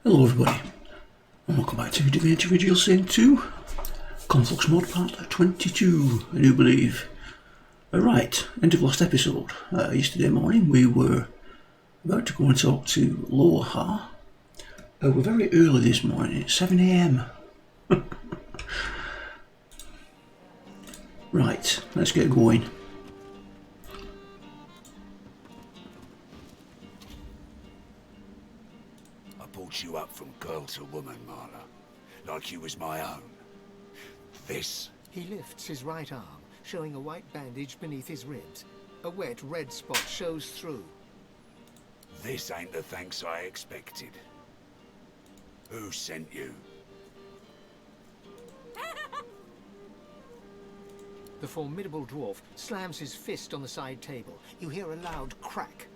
Hello everybody, and welcome back to Divinity Original Sin 2, Conflux mod part 22, I do believe. Right, end of last episode. Yesterday morning we were about to go and talk to Loha. We're very early this morning, it's 7 AM. Right, let's get going. You up from girl to woman, Marla, like you was my own. This? He lifts his right arm, showing a white bandage beneath his ribs. A wet red spot shows through. This ain't the thanks I expected. Who sent you? The formidable dwarf slams his fist on the side table. You hear a loud crack.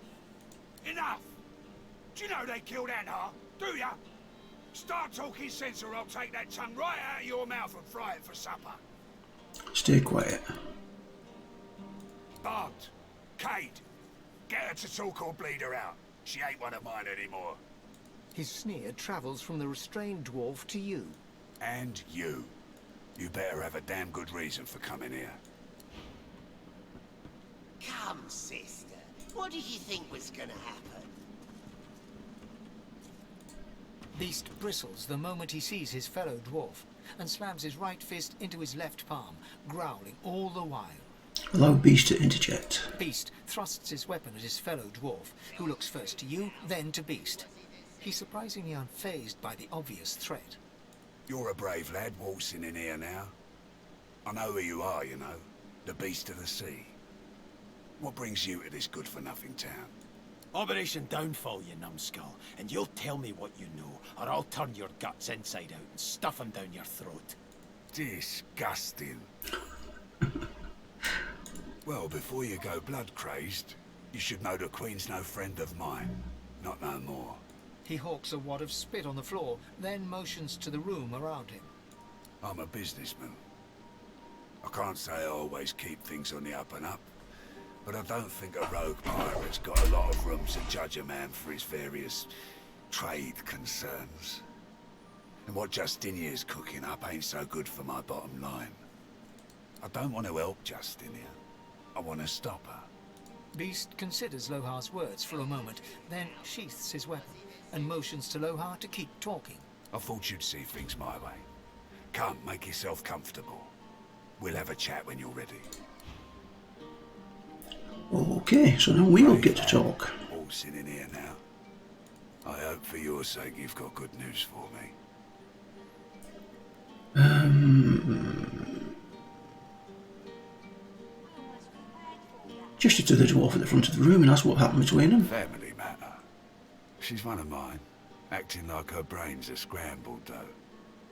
Enough! Do you know they killed Anhar? Do ya? Start talking sense or I'll take that tongue right out of your mouth and fry it for supper. Stay quiet. Bart, Kate, get her to talk or bleed her out. She ain't one of mine anymore. His sneer travels from the restrained dwarf to you. And you. You better have a damn good reason for coming here. Come, sister. What did you think was gonna happen? Beast bristles the moment he sees his fellow dwarf, and slams his right fist into his left palm, growling all the while. Allow Beast to interject. Beast thrusts his weapon at his fellow dwarf, who looks first to you, then to Beast. He's surprisingly unfazed by the obvious threat. You're a brave lad waltzing in here now. I know who you are, you know. The Beast of the Sea. What brings you to this good-for-nothing town? Operation Downfall, you numbskull, and you'll tell me what you know, or I'll turn your guts inside out and stuff them down your throat. Disgusting. Well, before you go blood-crazed, you should know the Queen's no friend of mine. Not no more. He hawks a wad of spit on the floor, then motions to the room around him. I'm a businessman. I can't say I always keep things on the up and up. But I don't think a rogue pirate's got a lot of room to judge a man for his various trade concerns. And what Justinia's cooking up ain't so good for my bottom line. I don't want to help Justinia. I want to stop her. Beast considers Lohar's words for a moment, then sheaths his weapon, and motions to Lohar to keep talking. I thought you'd see things my way. Come, make yourself comfortable. We'll have a chat when you're ready. Okay, so now we all get to talk. All sitting here now. I hope for your sake you've got good news for me. Gesture to the dwarf at the front of the room and ask what happened between them. Family matter. She's one of mine, acting like her brains are scrambled though.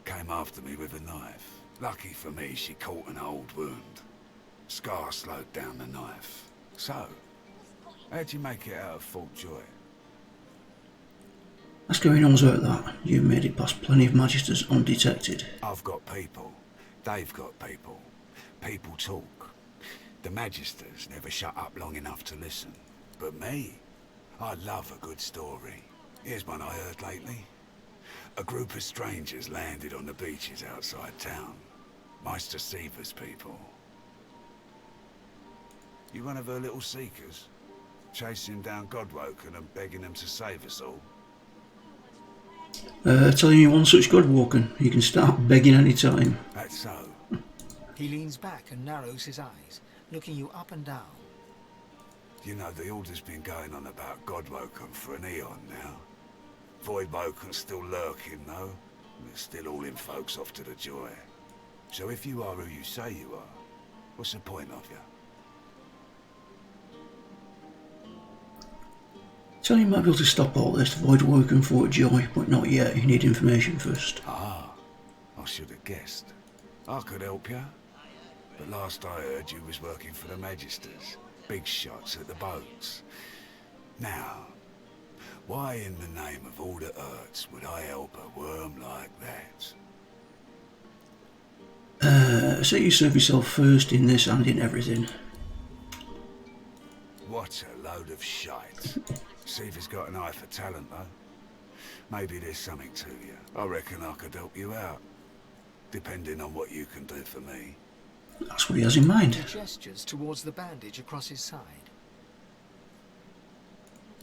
Came after me with a knife. Lucky for me, she caught an old wound. Scar slowed down the knife. So, how'd you make it out of Fort Joy? Ask how he knows about that. You made it past plenty of magisters undetected. I've got people. They've got people. People talk. The magisters never shut up long enough to listen. But me, I love a good story. Here's one I heard lately. A group of strangers landed on the beaches outside town. Meister Seaver's people. You one of her little seekers? Chasing down Godwoken and begging them to save us all? Telling you one such Godwoken, you can start begging any time. That's so. He leans back and narrows his eyes, looking you up and down. You know, the order's been going on about Godwoken for an eon now. Voidwoken's still lurking, though. It's still all in folks off to the Joy. So if you are who you say you are, what's the point of you? Tell you might be able to stop all this, avoid working for Joy, but not yet. You need information first. Ah, I should have guessed. I could help you. But last I heard you was working for the Magisters. Big shots at the boats. Now, why in the name of all the Earths would I help a worm like that? Say you serve yourself first in this and in everything. What a load of shite. Seaver's got an eye for talent, though. maybe there's something to you. I reckon I could help you out, depending on what you can do for me. That's what he has in mind. He gestures towards the bandage across his side.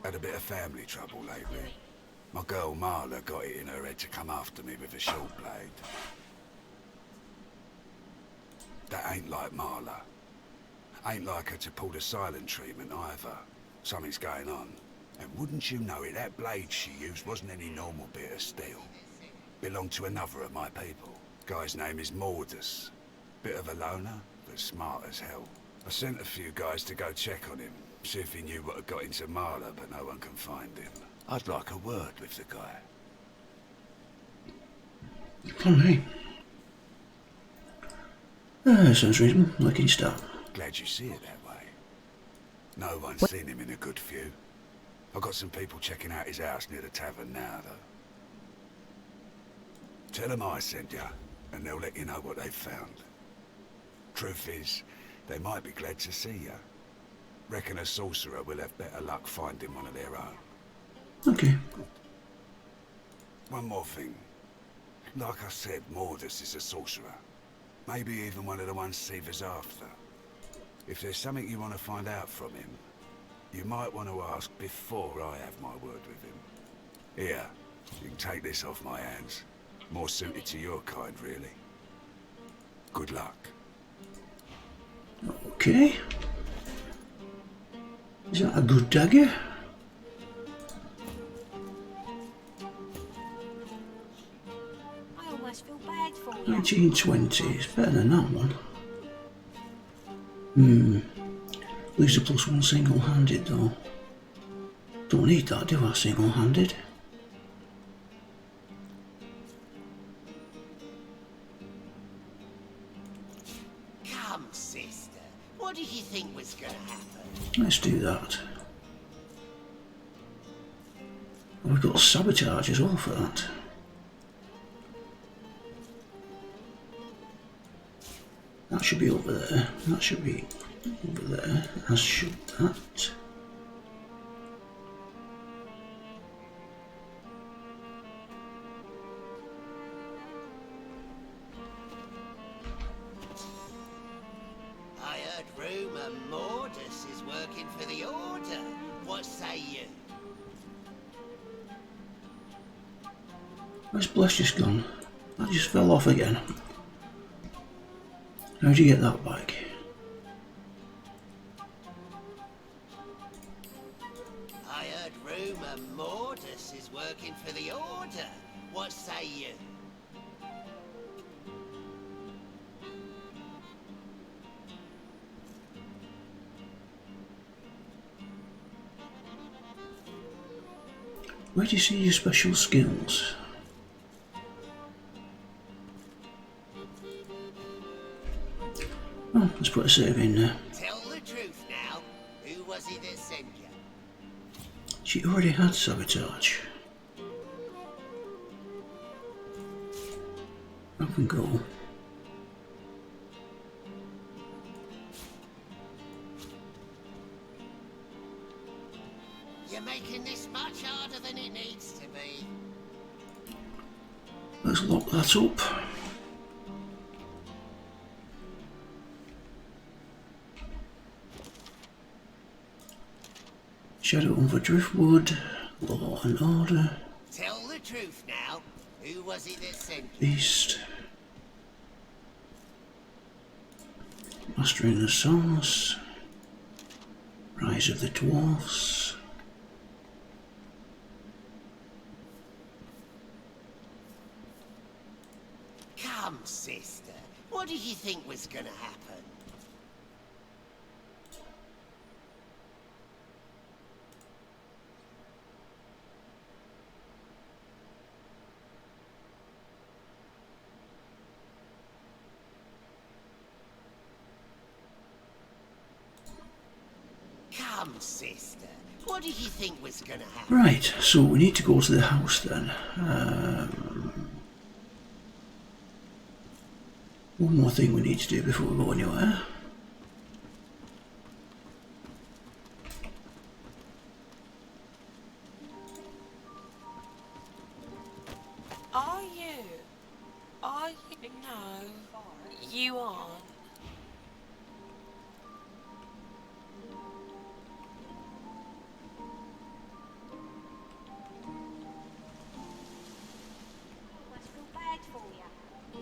Had a bit of family trouble lately. My girl Marla got it in her head to come after me with a short blade. That ain't like Marla. Ain't like her to pull the silent treatment either. Something's going on. And wouldn't you know it, that blade she used wasn't any normal bit of steel. Belonged to another of my people. Guy's name is Mordus. Bit of a loner, but smart as hell. I sent a few guys to go check on him, see if he knew what had got into Marla, but no one can find him. I'd like a word with the guy. On me. Sounds reasonable. Like you start. Glad you see it that way. No one's seen him in a good few. I've got some people checking out his house near the tavern now, though. Tell them I sent you, and they'll let you know what they've found. Truth is, they might be glad to see you. Reckon a sorcerer will have better luck finding one of their own. Okay. One more thing. Like I said, Mordus is a sorcerer. Maybe even one of the ones Seaver's after. If there's something you want to find out from him, you might want to ask before I have my word with him. Here, you can take this off my hands. More suited to your kind, really. Good luck. Okay. Is that a good dagger? I almost feel bad for you. 1920s. Better than that one. Lose a +1 single-handed though. Don't need that, do I? Single-handed. Come, sister. What did you think was gonna happen? Let's do that. We've got sabotage as well for that. That should be over there. That should be over there. As should that. I heard rumour Mordus is working for the Order. What say you? Where's Bless just gone? That just fell off again. How'd you get that back? I heard rumour Mordus is working for the Order. What say you? Where do you see your special skills? Oh, let's put a save in there. Tell the truth now. Who was it that sent you? She already had sabotage. Up and go. You're making this much harder than it needs to be. Let's lock that up. Shadow over Driftwood, Law and Order, Tell the truth now. Who was it that sent you? East, Mastering the Source, Rise of the Dwarfs, Come, sister. What did you think was gonna happen? Come, sister. What did you think was gonna happen? Right, so we need to go to the house then. One more thing we need to do before we go anywhere. Are you? Are you? No, you aren't. I almost feel bad for you.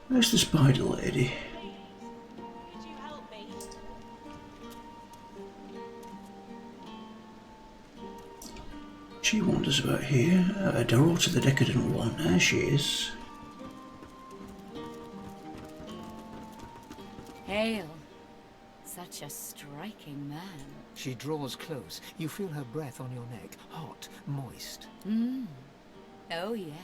Where's the spider lady? Could you help me? She wanders about here. Dorota the Decadent One. There she is. Hail. Such a striking man. She draws close. You feel her breath on your neck, hot, moist. Oh yes.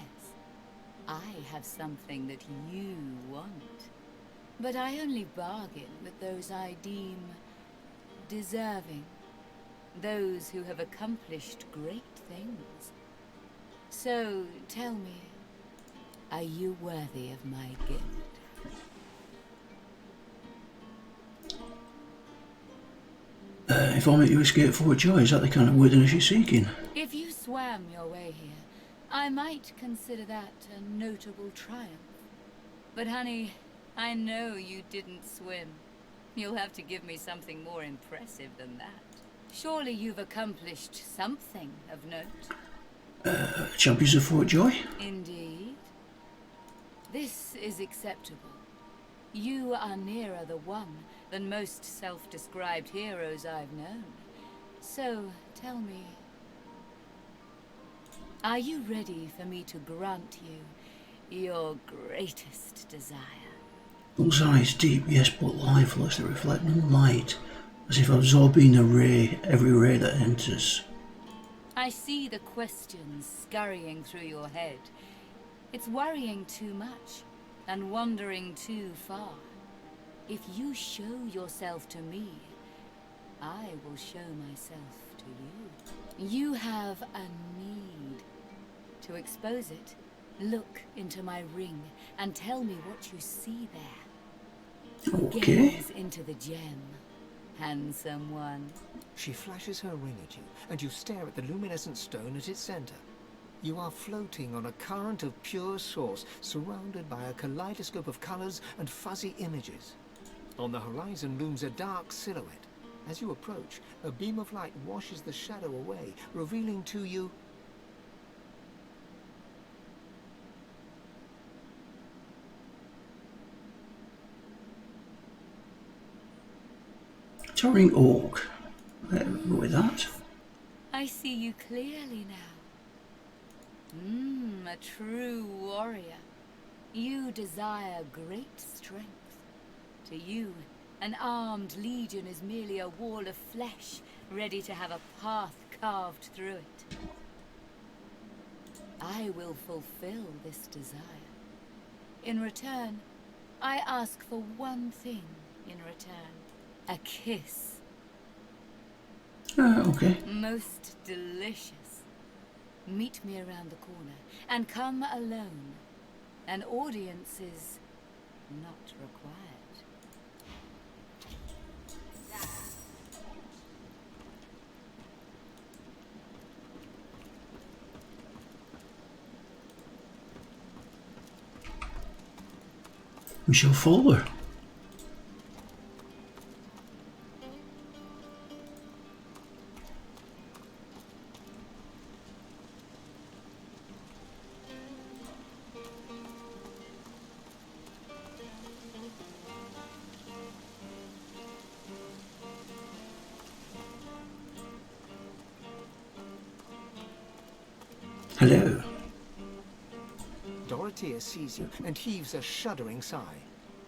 I have something that you want. But I only bargain with those I deem deserving. Those who have accomplished great things. So, tell me, are you worthy of my gift? If I make you escape for joy, is that the kind of worthiness you're seeking? If you swam your way here, I might consider that a notable triumph. But honey, I know you didn't swim. You'll have to give me something more impressive than that. Surely you've accomplished something of note. Champions of Fort Joy? Indeed. This is acceptable. You are nearer the one than most self-described heroes I've known. So, tell me, are you ready for me to grant you your greatest desire? Those eyes deep, yes, but lifeless, that reflect no light, as if absorbing every ray that enters. I see the questions scurrying through your head. It's worrying too much, and wandering too far. If you show yourself to me, I will show myself to you. You have a need. To expose it, look into my ring and tell me what you see there. Okay. Gaze into the gem, handsome one. She flashes her ring at you, and you stare at the luminescent stone at its center. You are floating on a current of pure source, surrounded by a kaleidoscope of colors and fuzzy images. On the horizon looms a dark silhouette. As you approach, a beam of light washes the shadow away, revealing to you... Towering Orc. With that. I see you clearly now. A true warrior. You desire great strength. To you, an armed legion is merely a wall of flesh, ready to have a path carved through it. I will fulfill this desire. In return, I ask for one thing in return. A kiss. Okay. Most delicious. Meet me around the corner, and come alone. An audience is not required. We shall follow her. Hello. Dorothea sees you and heaves a shuddering sigh.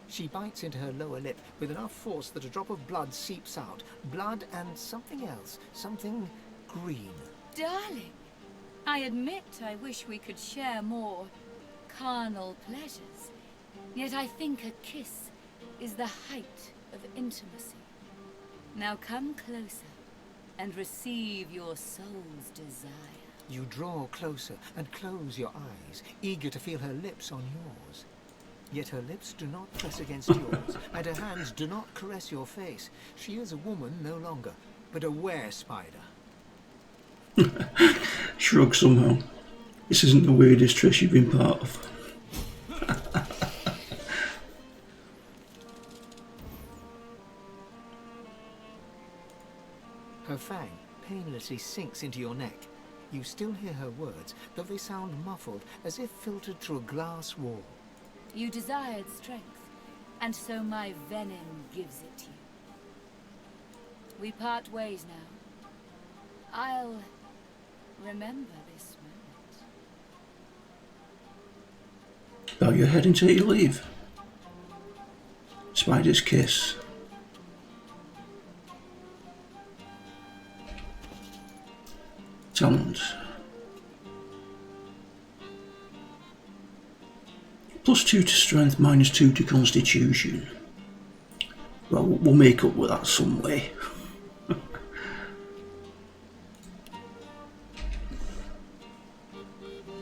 She bites into her lower lip with enough force that a drop of blood seeps out. Blood and something else. Something green. Darling, I admit I wish we could share more carnal pleasures. Yet I think a kiss is the height of intimacy. Now come closer and receive your soul's desire. You draw closer and close your eyes, eager to feel her lips on yours. Yet her lips do not press against yours, and her hands do not caress your face. She is a woman no longer, but a were-spider. Shrug somehow. This isn't the weirdest tryst you've been part of. Her fang painlessly sinks into your neck. You still hear her words, though they sound muffled, as if filtered through a glass wall. You desired strength, and so my venom gives it to you. We part ways now. I'll remember this moment. Bow your head until you leave. Spider's kiss. Talent. +2 to strength, -2 to constitution. Well, we'll make up with that some way.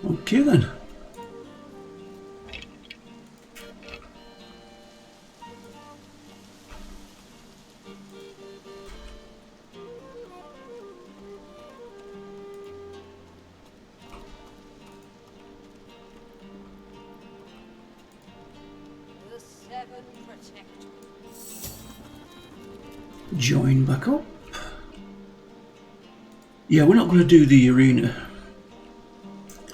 Okay then. The seven protect. Join back up. Yeah, we're not going to do the arena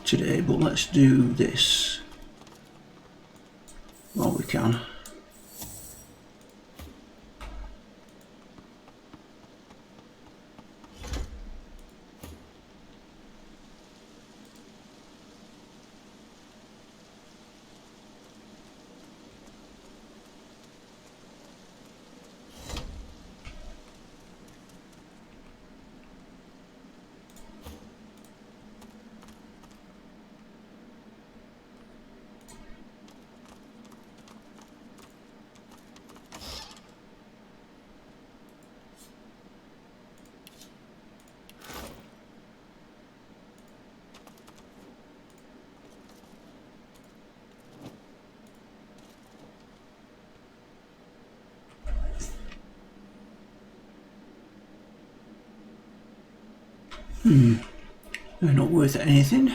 today, but let's do this while we can. They're not worth anything.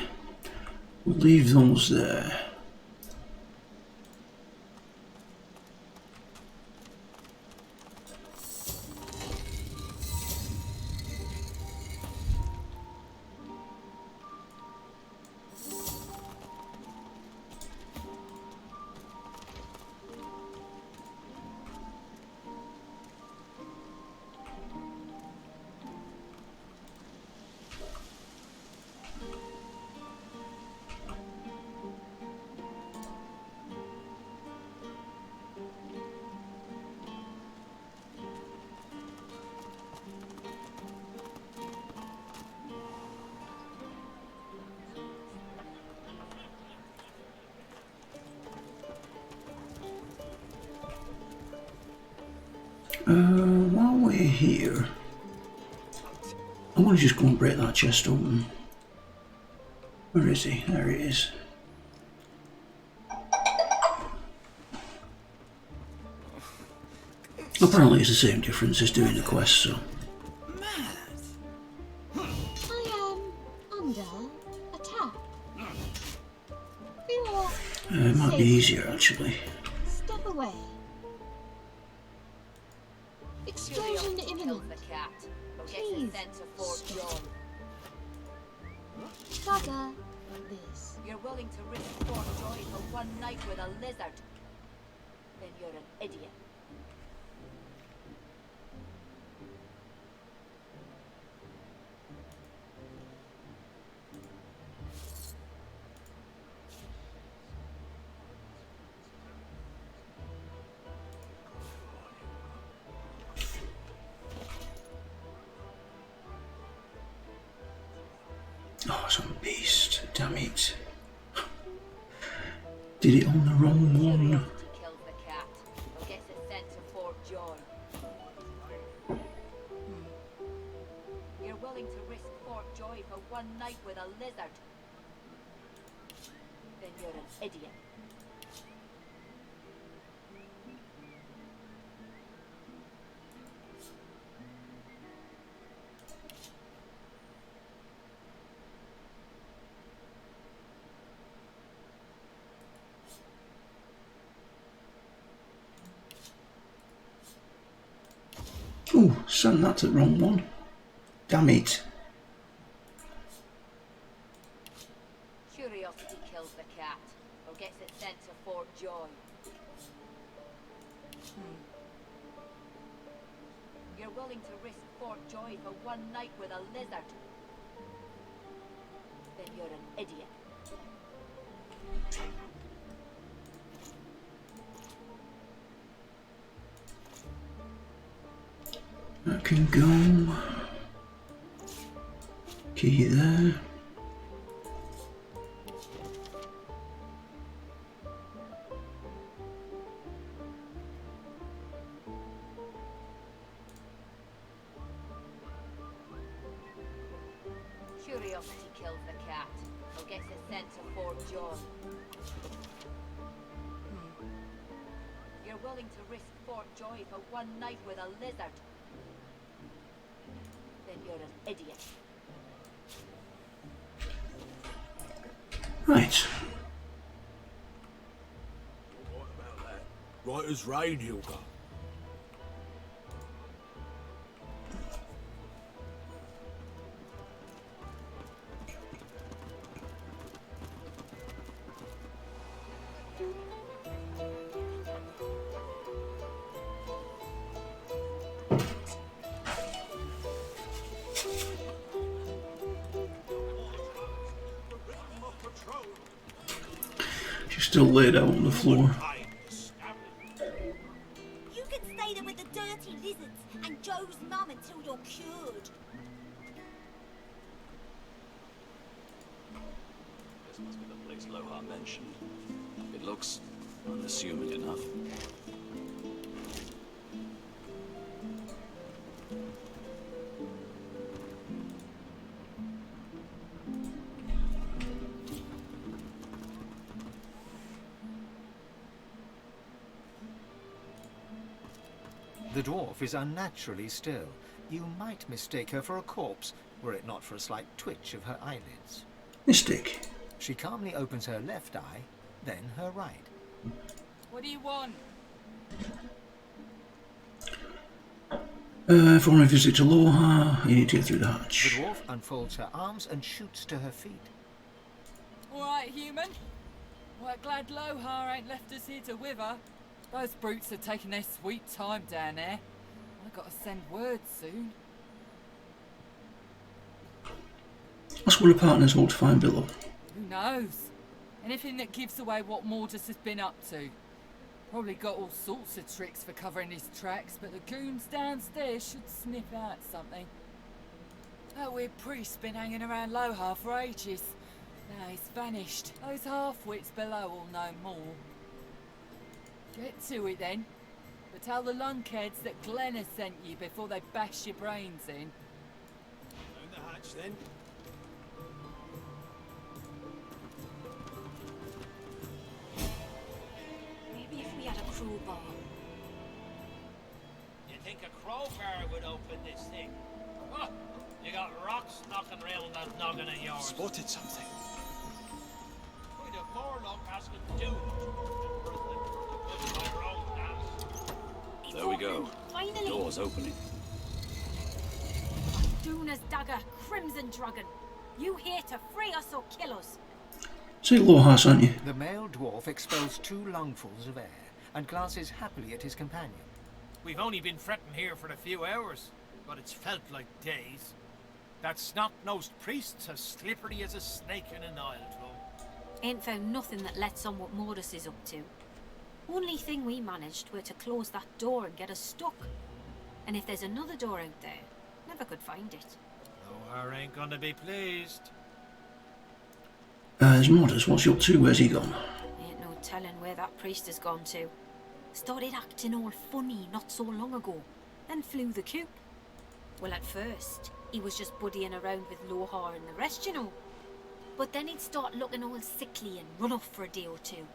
We'll leave those there. While we're here, I want to just go and break that chest open. Where is he? There he is. Apparently it's the same difference as doing the quest, so. I am under attack. It might be easier actually. Step away. Explosion imminent. Please. Stop. Saga. This. You're willing to risk Fort Joy for one night with a lizard? Then you're an idiot. Oh, some beast. Damn it. Did it on the wrong one. Kills the cat, or gets it sent to Fort Joy. You're willing to risk Fort Joy for one night with a lizard? Then you're an idiot. Oh, sent that to the wrong one. Damn it. Curiosity kills the cat, or gets it sent to Fort Joy. You're willing to risk Fort Joy for one night with a lizard? Then you're an idiot. That can go. Key there. Curiosity kills the cat, or gets it sent to Fort Joy. You're willing to risk Fort Joy for one night with a lizard? Then you're an idiot. Right. What about that? Right as rain, Hilda. She's still laid out on the floor. You can stay there with the dirty lizards and Joe's mum until you're cured. This must be the place Lohar mentioned. It looks unassuming enough. The dwarf is unnaturally still. You might mistake her for a corpse, were it not for a slight twitch of her eyelids. Mystic. She calmly opens her left eye, then her right. What do you want? For a visit to Lohar, you need to get through the The hatch. dwarf unfolds her arms and shoots to her feet. Alright, human. Well, glad Lohar ain't left us here to wither. Those brutes are taking their sweet time down there. I gotta send word soon. Ask what the partners hope to find below. Who knows? Anything that gives away what Mordus has been up to. Probably got all sorts of tricks for covering his tracks, but the goons downstairs should sniff out something. That weird priest's been hanging around Lohar for ages. Now he's vanished. Those half-wits below will know more. Get to it then. But tell the lunkheads that Glenn has sent you before they bash your brains in. Down the hatch then. Maybe if we had a crowbar. You think a crowbar would open this thing? Oh, you got rocks knocking round that noggin of yours. Spotted something. Quite a poor luck asking too much. There we go. Finally! Door's opening. Duna's dagger, Crimson Dragon. You here to free us or kill us? Say Lohar sent you. The male dwarf expels 2 lungfuls of air and glances happily at his companion. We've only been fretting here for a few hours, but it's felt like days. That snot-nosed priest's as slippery as a snake in an oil drum. Ain't found nothing that lets on what Mordus is up to. Only thing we managed were to close that door and get us stuck. And if there's another door out there, never could find it. Lohar ain't gonna be pleased. There's Mordus. What's he up to? Where's he gone? Ain't no telling where that priest has gone to. Started acting all funny not so long ago, then flew the coop. Well, at first, he was just buddying around with Lohar and the rest, you know. But then he'd start looking all sickly and run off for a day or two.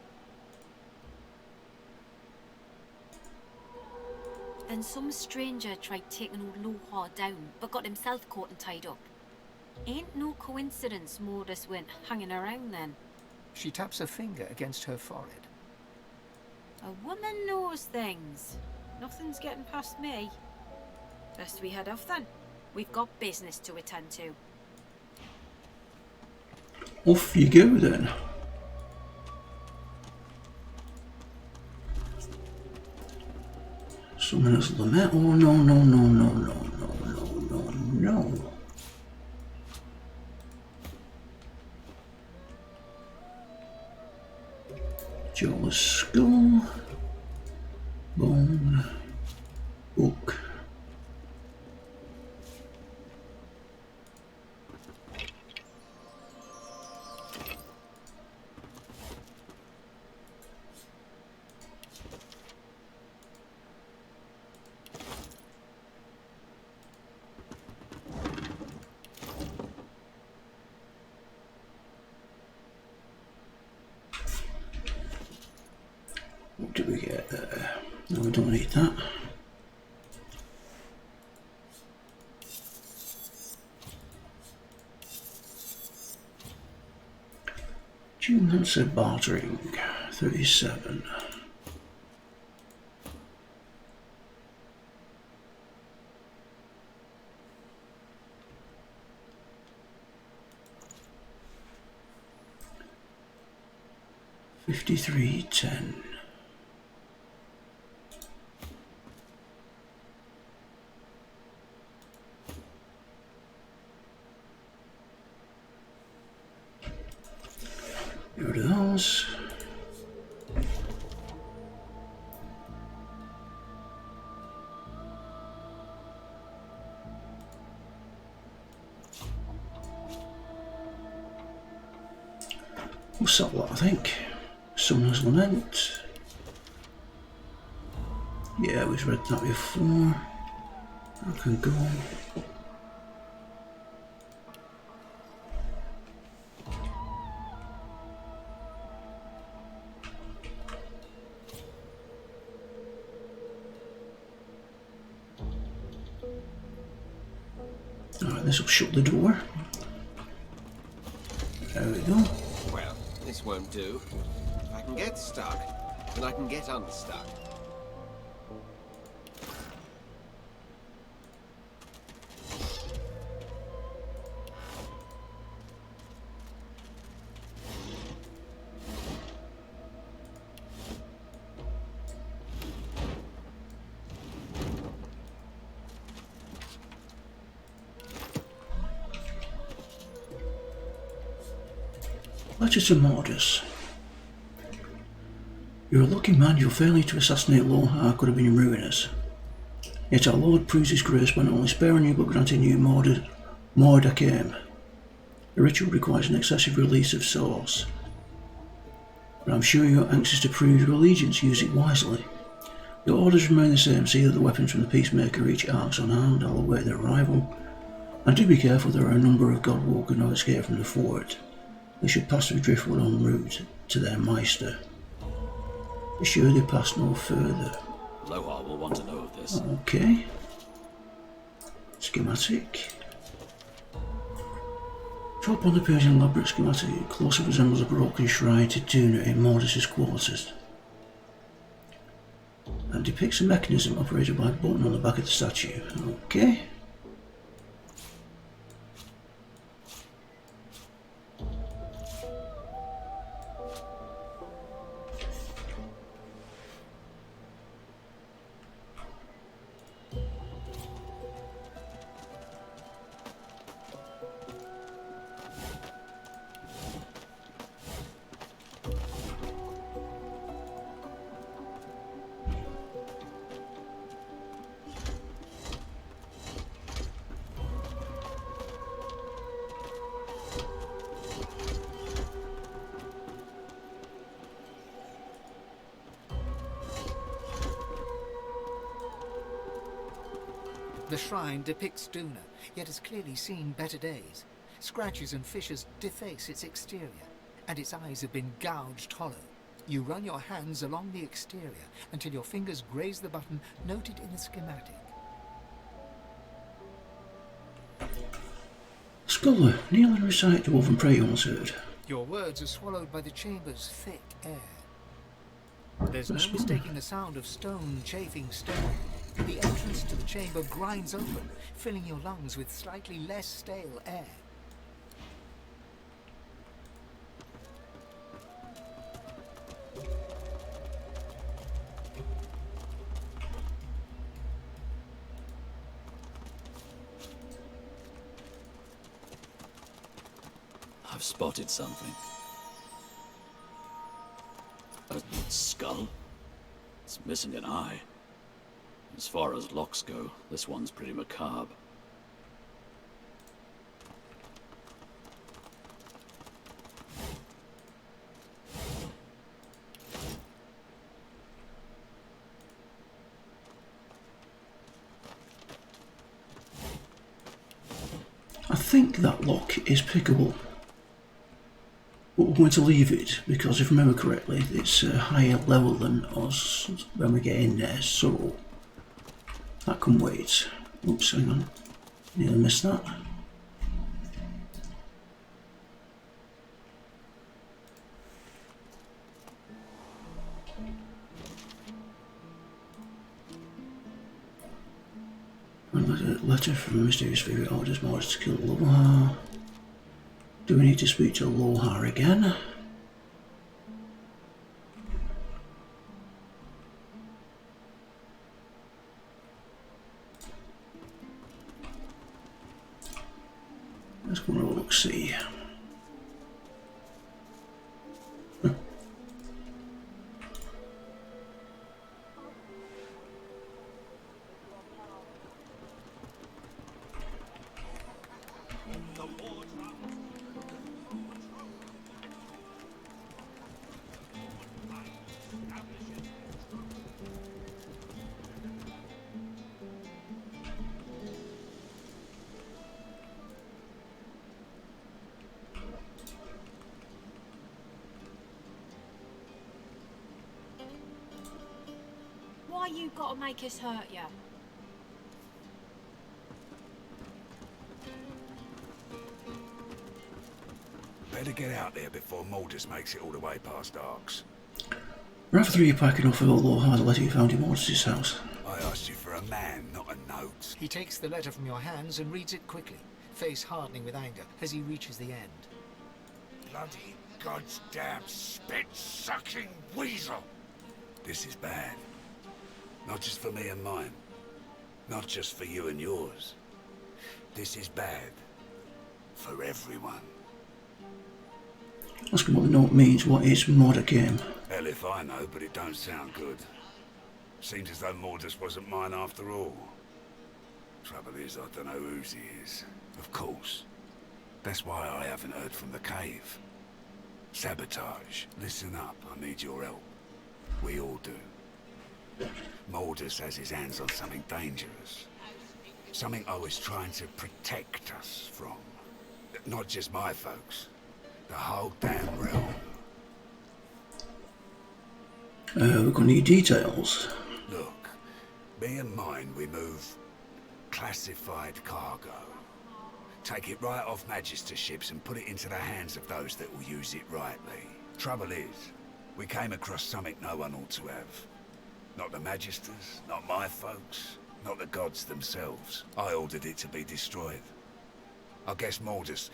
Then some stranger tried taking old Lohar down, but got himself caught and tied up. Ain't no coincidence Mordus went hanging around then. She taps a finger against her forehead. A woman knows things. Nothing's getting past me. Best we head off then. We've got business to attend to. Off you go then. Someone else lament. Oh no, no, no, no, no, no, no, no, no. Jaw's skull. Bone. Book. What do we get there? No, we don't need that. Geomancer bartering, 37. $53.10. Get rid of those. We'll sell that, I think. Summoner's Lament. Yeah, we've read that before. I can go. Alright, this will shut the door. There we go. Well, this won't do. If I can get stuck, then I can get unstuck. Letter to Mordus. You're a lucky man. Your failure to assassinate Lohar could have been ruinous. Yet our Lord proves his grace by not only sparing you but granting you Mordecai. The ritual requires an excessive release of source. But I'm sure you're anxious to prove your allegiance. Use it wisely. Your orders remain the same. See that the weapons from the Peacemaker reach Arcs unharmed. I'll await their arrival. And do be careful, there are a number of Godwalker who have escaped from the fort. They should pass through Driftwood en route to their Meister. Be sure they pass no further. Lohar will want to know of this. Okay. Schematic. Drop on the page an elaborate schematic. It closely resembles a broken shrine to Tuna in Mordus' quarters. And depicts a mechanism operated by a button on the back of the statue. Okay. The shrine depicts Duna, yet has clearly seen better days. Scratches and fissures deface its exterior, and its eyes have been gouged hollow. You run your hands along the exterior until your fingers graze the button noted in the schematic. Scholar, kneel and recite the woven prayer you once heard. Your words are swallowed by the chamber's thick air. There's no mistaking the sound of stone chafing stone. The entrance to the chamber grinds open, filling your lungs with slightly less stale air. I've spotted something. A skull? It's missing an eye. As far as locks go, this one's pretty macabre. I think that lock is pickable. But we're going to leave it because if I remember correctly, it's a higher level than us when we get in there, so that can wait. Oops, hang on. Nearly missed that. A letter from a mysterious figure orders Morris to kill Lohar. Do we need to speak to Lohar again? Let's go and have a look, see. Why you gotta make us hurt ya? Better get out there before Mordus makes it all the way past Arks. Right through your pack and offer Lohar the letter you found in Morris's house. I asked you for a man, not a note. He takes the letter from your hands and reads it quickly, face hardening with anger as he reaches the end. Bloody goddamn spit-sucking weasel! This is bad. Not just for me and mine. Not just for you and yours. This is bad. For everyone. Ask him what the note means. What is Mordecai? Hell if I know, but it don't sound good. Seems as though Mordus wasn't mine after all. Trouble is, I don't know whose he is. Of course. That's why I haven't heard from the cave. Sabotage. Listen up, I need your help. We all do. Mordus has his hands on something dangerous. Something I was trying to protect us from. Not just my folks. The whole damn realm. We're gonna need details. Look, me and mine, we move classified cargo. Take it right off Magister ships and put it into the hands of those that will use it rightly. Trouble is, we came across something no one ought to have. Not the Magisters, not my folks, not the gods themselves. I ordered it to be destroyed. I guess Mordus,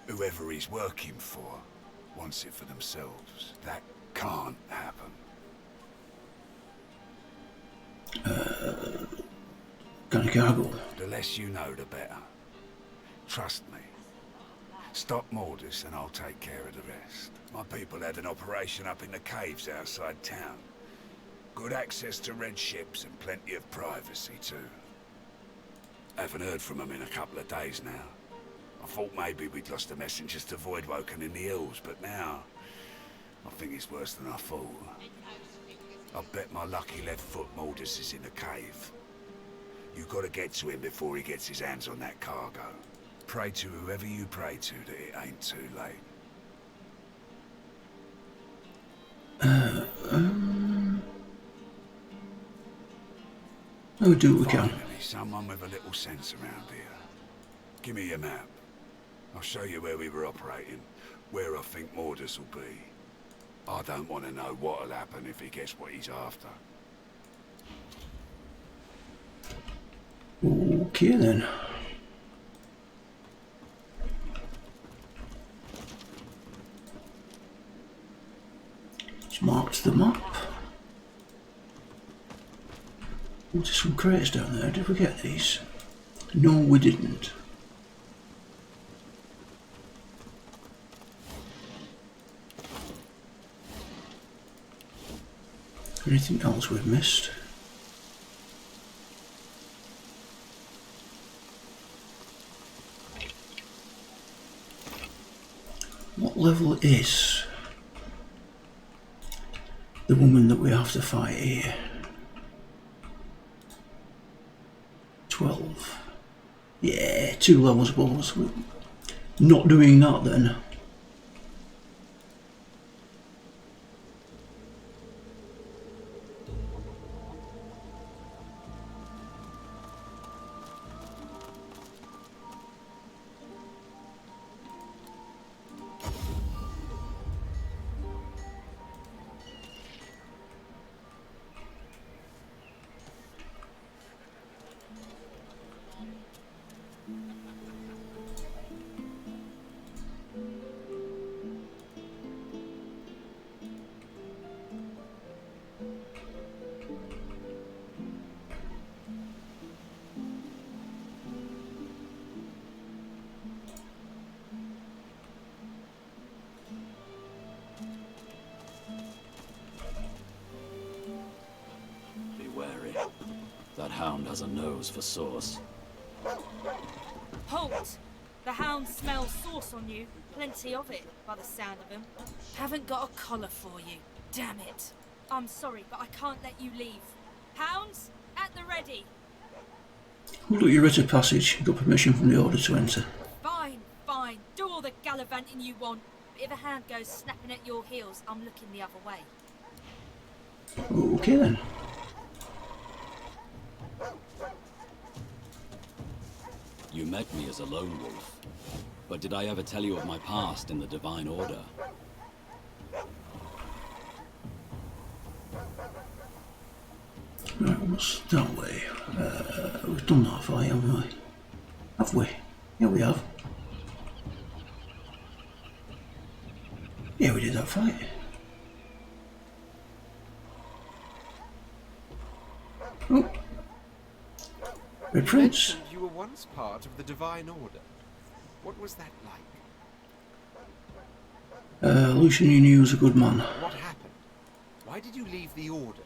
whoever he's working for, wants it for themselves. That can't happen. Kind of cargo. The less you know, the better. Trust me. Stop Mordus and I'll take care of the rest. My people had an operation up in the caves outside town. Good access to red ships and plenty of privacy too. Haven't heard from them in a couple of days now. I thought maybe we'd lost the messengers to Voidwoken in the hills, but now I think it's worse than I thought. I bet my lucky left foot Mordus is in the cave. You've got to get to him before he gets his hands on that cargo. Pray to whoever you pray to that it ain't too late. I'll do what we can. Finally, someone with a little sense around here. Give me your map. I'll show you where we were operating, where I think Mordus will be. I don't want to know what'll happen if he gets what he's after. Okay then. It's marked the map. Oh, there's some crates down there. Did we get these? No, we didn't. Anything else we've missed? What level is the woman that we have to fight here? 12. Yeah, 2 levels above us. We're not doing that then. That hound has a nose for sauce. Halt! The hound smells sauce on you. Plenty of it, by the sound of him. Haven't got a collar for you. Damn it. I'm sorry, but I can't let you leave. Hounds, at the ready. Look at your written passage. You've got permission from the Order to enter. Fine, fine. Do all the gallivanting you want. But if a hound goes snapping at your heels, I'm looking the other way. Okay then. You met me as a lone wolf, but did I ever tell you of my past in the Divine Order? Right, what's that way? We've done that fight, haven't we? Have we? Yeah, we have. Yeah, we did that fight. Oh. Red Prince. You were once part of the Divine Order. What was that like? Lucian, you knew was a good man. What happened? Why did you leave the Order?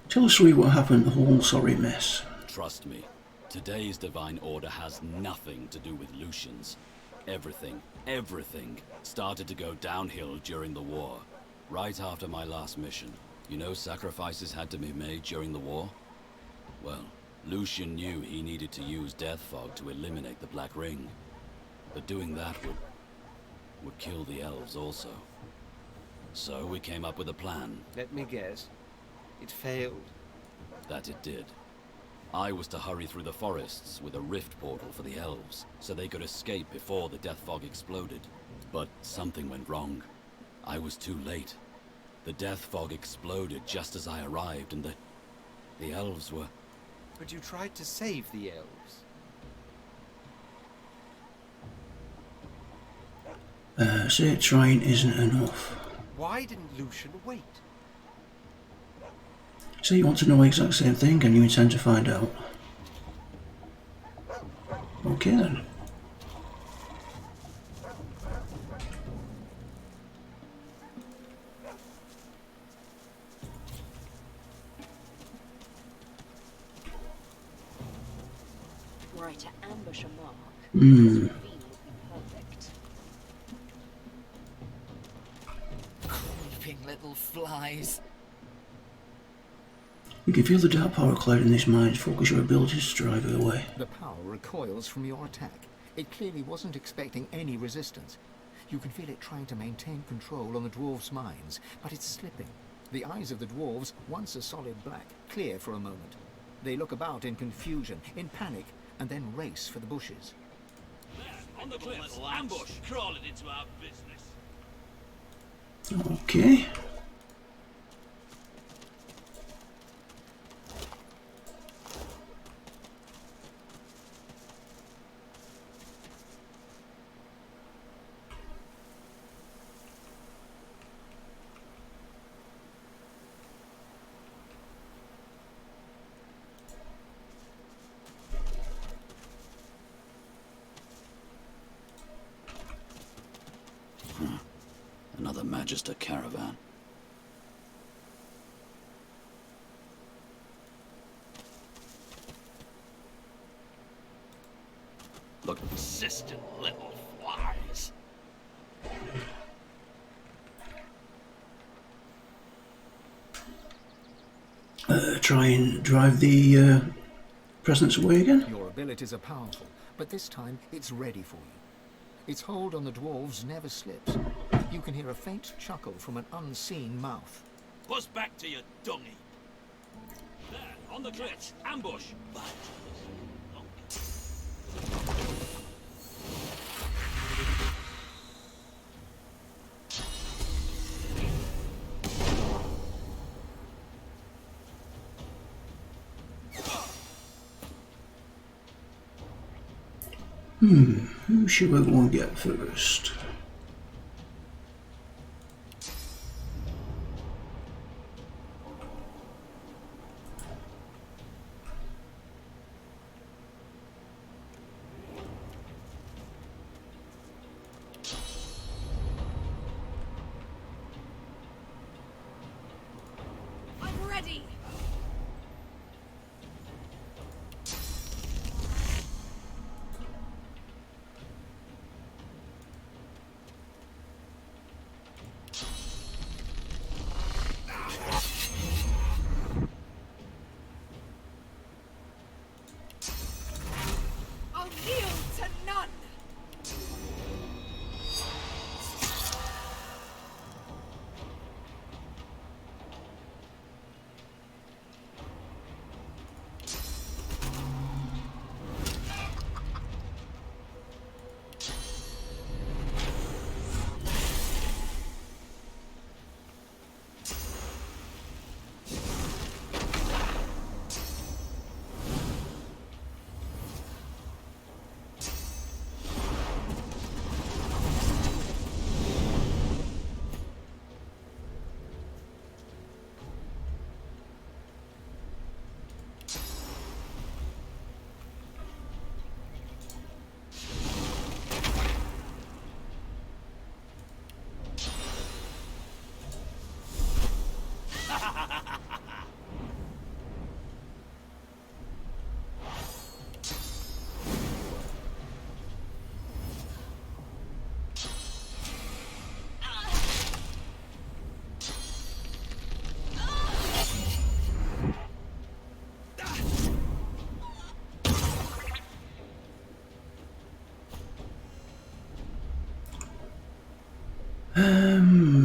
Tell us really what happened, the whole sorry mess. Trust me, today's Divine Order has nothing to do with Lucians. Everything started to go downhill during the war, right after my last mission. You know, sacrifices had to be made during the war? Well, Lucian knew he needed to use Death Fog to eliminate the Black Ring. But doing that would kill the elves also. So we came up with a plan. Let me guess. It failed. That it did. I was to hurry through the forests with a rift portal for the elves, so they could escape before the Death Fog exploded. But something went wrong. I was too late. The Death Fog exploded just as I arrived, and the elves were... But you tried to save the elves. Say trying isn't enough. Why didn't Lucian wait? So you want to know the exact same thing, and you intend to find out? Okay then. Were I to ambush a mark, perfect. Creeping little flies. You can feel the dark power cloud in these mines. Focus your abilities to drive it away. The power recoils from your attack. It clearly wasn't expecting any resistance. You can feel it trying to maintain control on the dwarves' minds, but it's slipping. The eyes of the dwarves, once a solid black, clear for a moment. They look about in confusion, in panic, and then race for the bushes. On the cliffs, ambush, crawling into our business. Okay. another Magister caravan. Look, Persistent little flies. Try and drive the presence away again. Your abilities are powerful, but this time it's ready for you. Its hold on the dwarves never slips. You can hear a faint chuckle from an unseen mouth. Buzz back to your dungy. There, on the cliffs. Ambush. Who should we go and get first? I'm ready. I'll yield to none.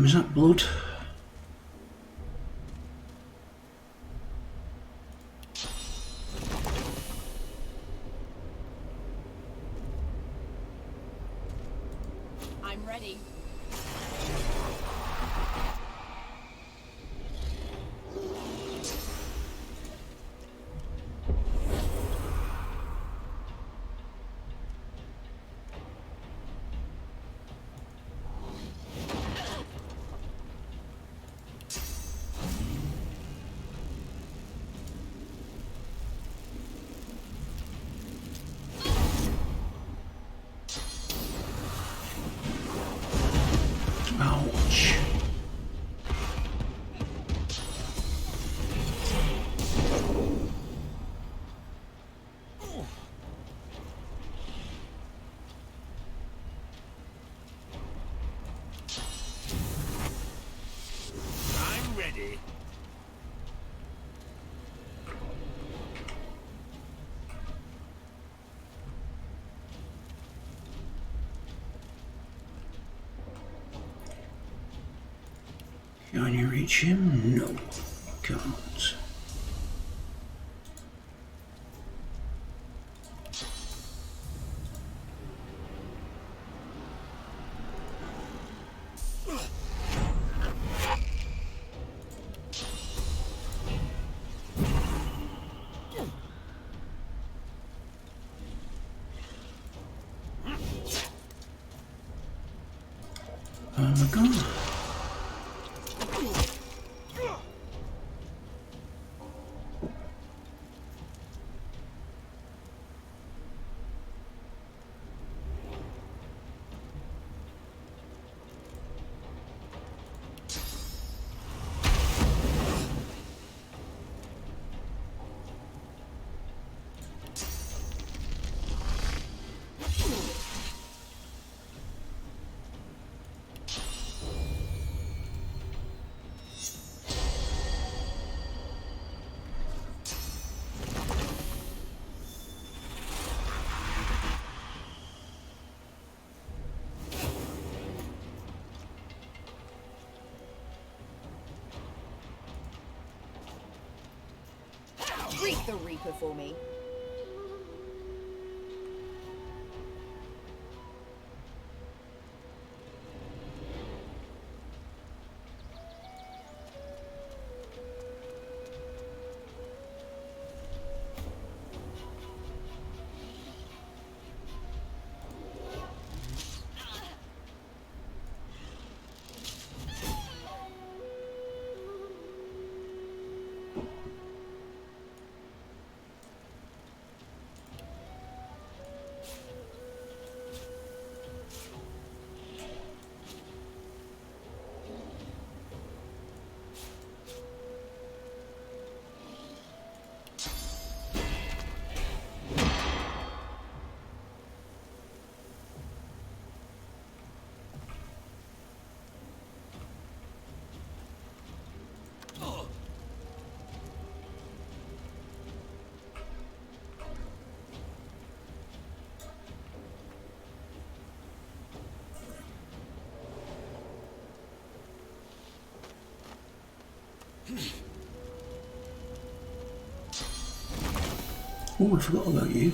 Is that blood? I'm ready. Ouch. I'm ready. Can you reach him? No, can't. Oh my god. the Reaper for me. Oh, I forgot about you.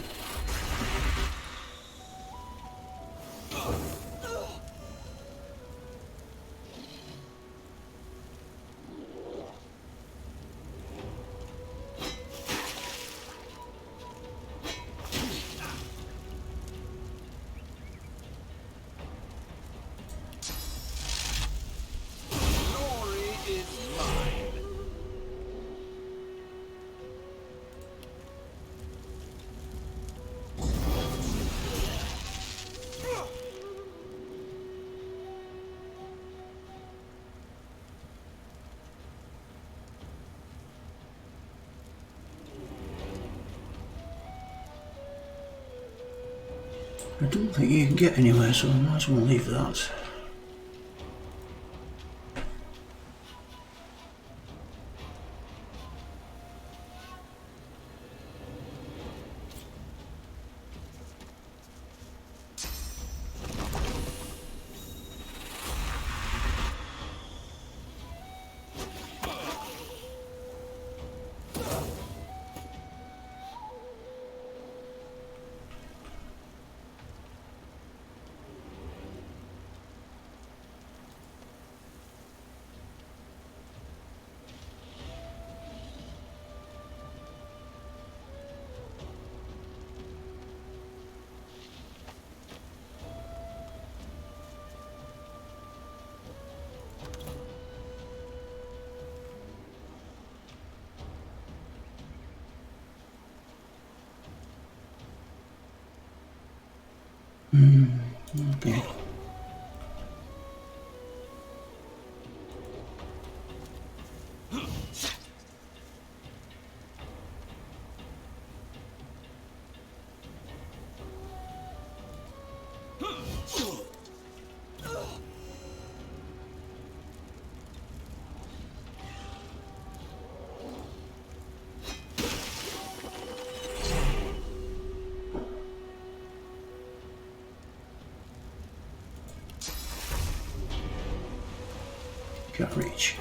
I don't think you can get anywhere, so I might as well leave that. Okay. Can't reach.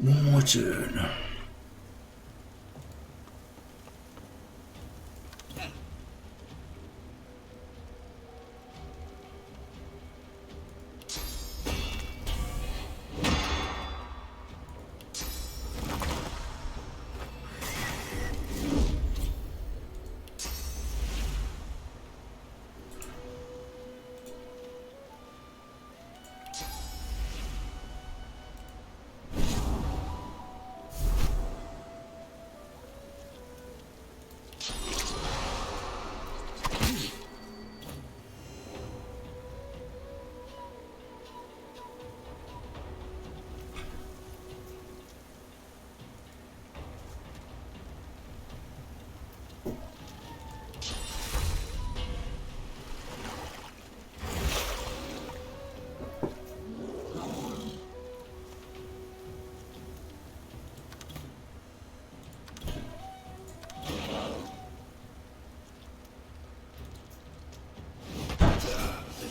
One more turn.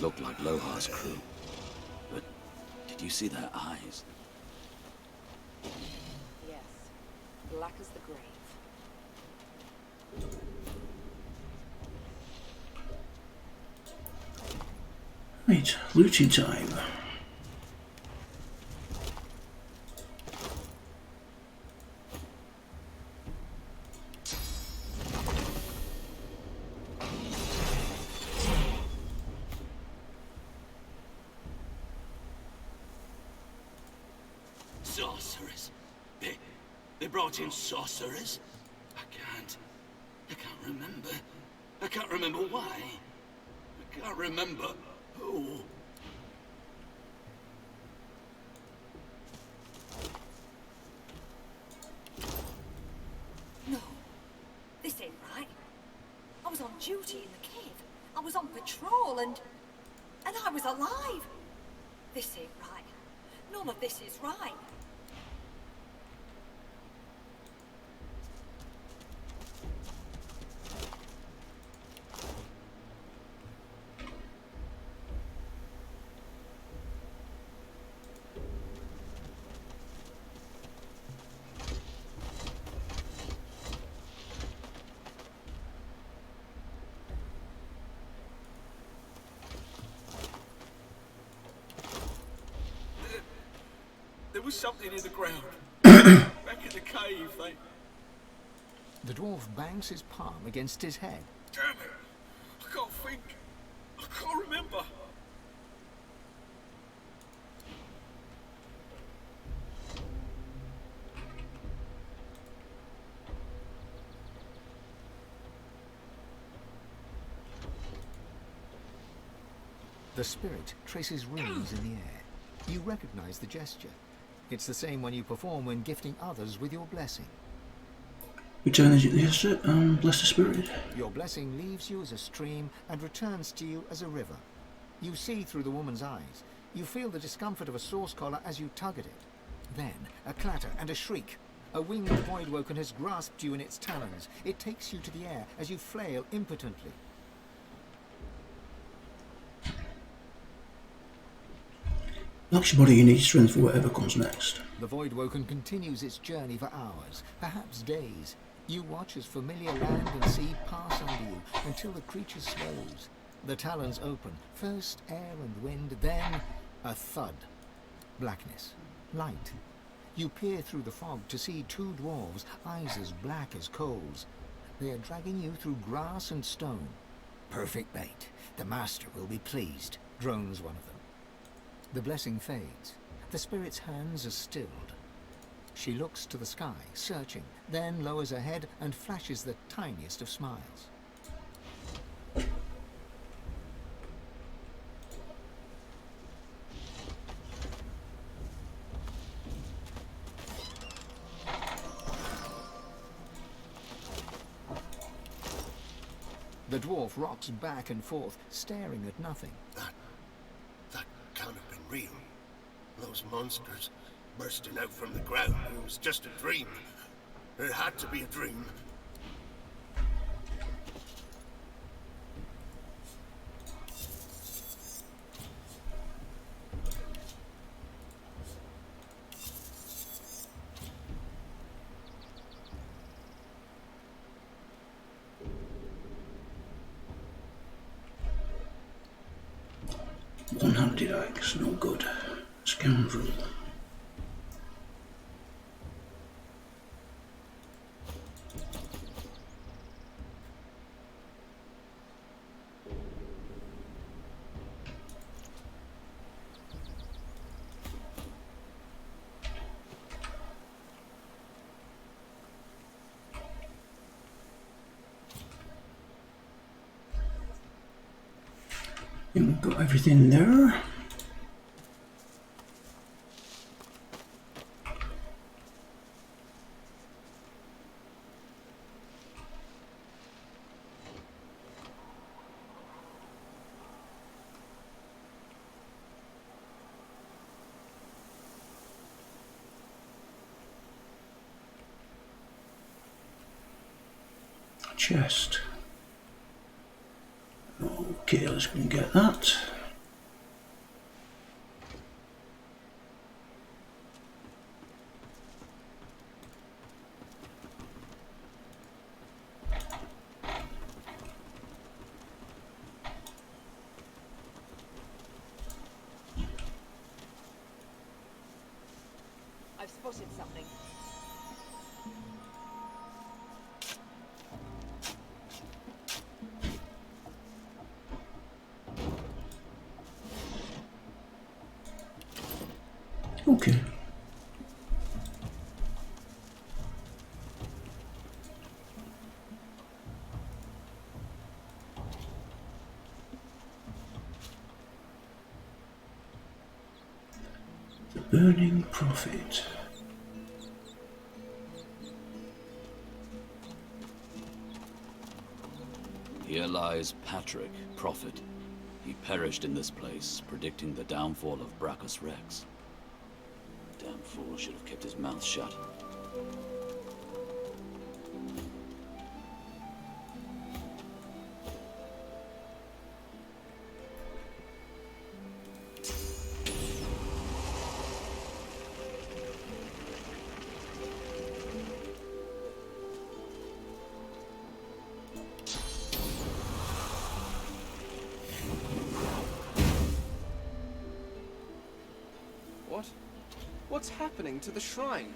looked like Lohar's crew. But did you see their eyes? Yes. Black as the grave. Right, looting time. Sorcerers? They brought in sorcerers? I can't remember. I can't remember why. I can't remember who. No, this ain't right. I was on duty in the cave. I was on patrol and I was alive. This ain't right. None of this is right. There was something in the ground. Back in the cave, The dwarf bangs his palm against his head. Damn it! I can't think. I can't remember. The spirit traces runes in the air. You recognize the gesture. It's the same one you perform when gifting others with your blessing. Return the gesture and bless the spirit. Your blessing leaves you as a stream and returns to you as a river. You see through the woman's eyes. You feel the discomfort of a source collar as you tug at it. Then, a clatter and a shriek. A winged voidwoken has grasped you in its talons. It takes you to the air as you flail impotently. Locks your body, you need strength for whatever comes next. The voidwoken continues its journey for hours, perhaps days. You watch as familiar land and sea pass under you until the creature slows. The talons open, first air and wind, then a thud. Blackness. Light. You peer through the fog to see two dwarves, eyes as black as coals. They are dragging you through grass and stone. Perfect bait. The master will be pleased, drones one of them. The blessing fades. The spirit's hands are stilled. She looks to the sky, searching, then lowers her head and flashes the tiniest of smiles. The dwarf rocks back and forth, staring at nothing. That can't have been real. Those monsters bursting out from the ground. It was just a dream. It had to be a dream. One-handed axe, no good. Scoundrel. We've got everything there. Chest. Okay, let's go and get that. I've spotted something. Okay. The Burning Prophet. Here lies Patrick, Prophet. He perished in this place, predicting the downfall of Brachus Rex. Damn fool should have kept his mouth shut. What? What's happening to the shrine?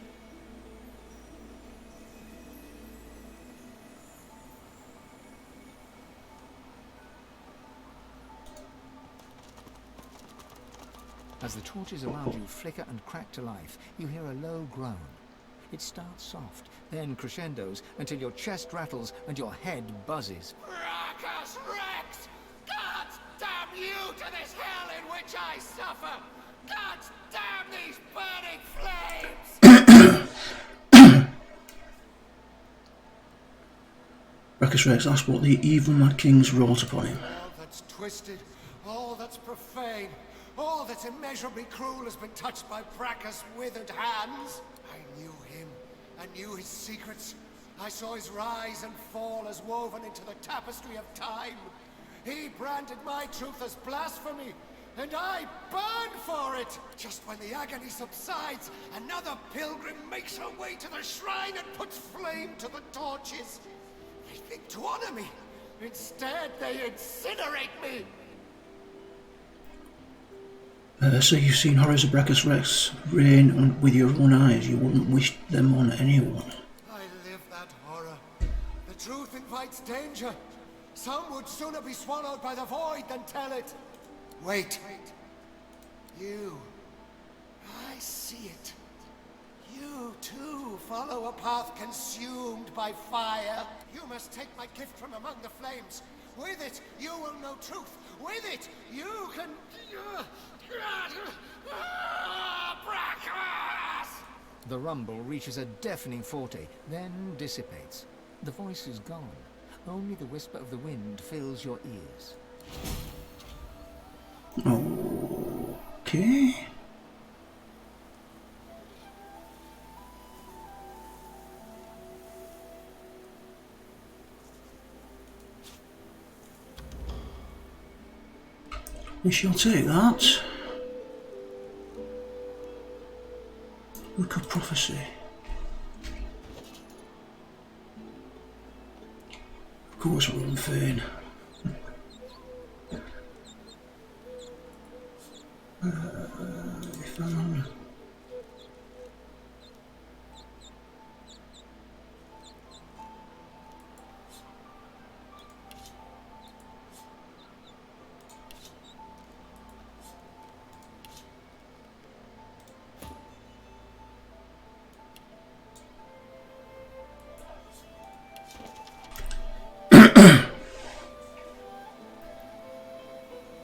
As the torches around you flicker and crack to life, you hear a low groan. It starts soft, then crescendos until your chest rattles and your head buzzes. Brachus Rex! God damn you to this hell in which I suffer! God damn these burning flames! Brachus Rex asked what the evil Mad Kings wrought upon him. All that's twisted, all that's profane, all that's immeasurably cruel has been touched by Brachus' withered hands. I knew him. I knew his secrets. I saw his rise and fall as woven into the tapestry of time. He branded my truth as blasphemy, and I burn for it! Just when the agony subsides, another pilgrim makes her way to the shrine and puts flame to the torches. They think to honor me. Instead, they incinerate me! So you've seen horrors of Brachus Rex reign with your own eyes. You wouldn't wish them on anyone. I live that horror. The truth invites danger. Some would sooner be swallowed by the void than tell it. Wait. You. I see it. You, too, follow a path consumed by fire. You must take my gift from among the flames. With it, you will know truth. With it, you can... Brachus! The rumble reaches a deafening forte, then dissipates. The voice is gone. Only the whisper of the wind fills your ears. Okay. We shall take that. Book of Prophecy. Of course, we're on Fane. We found.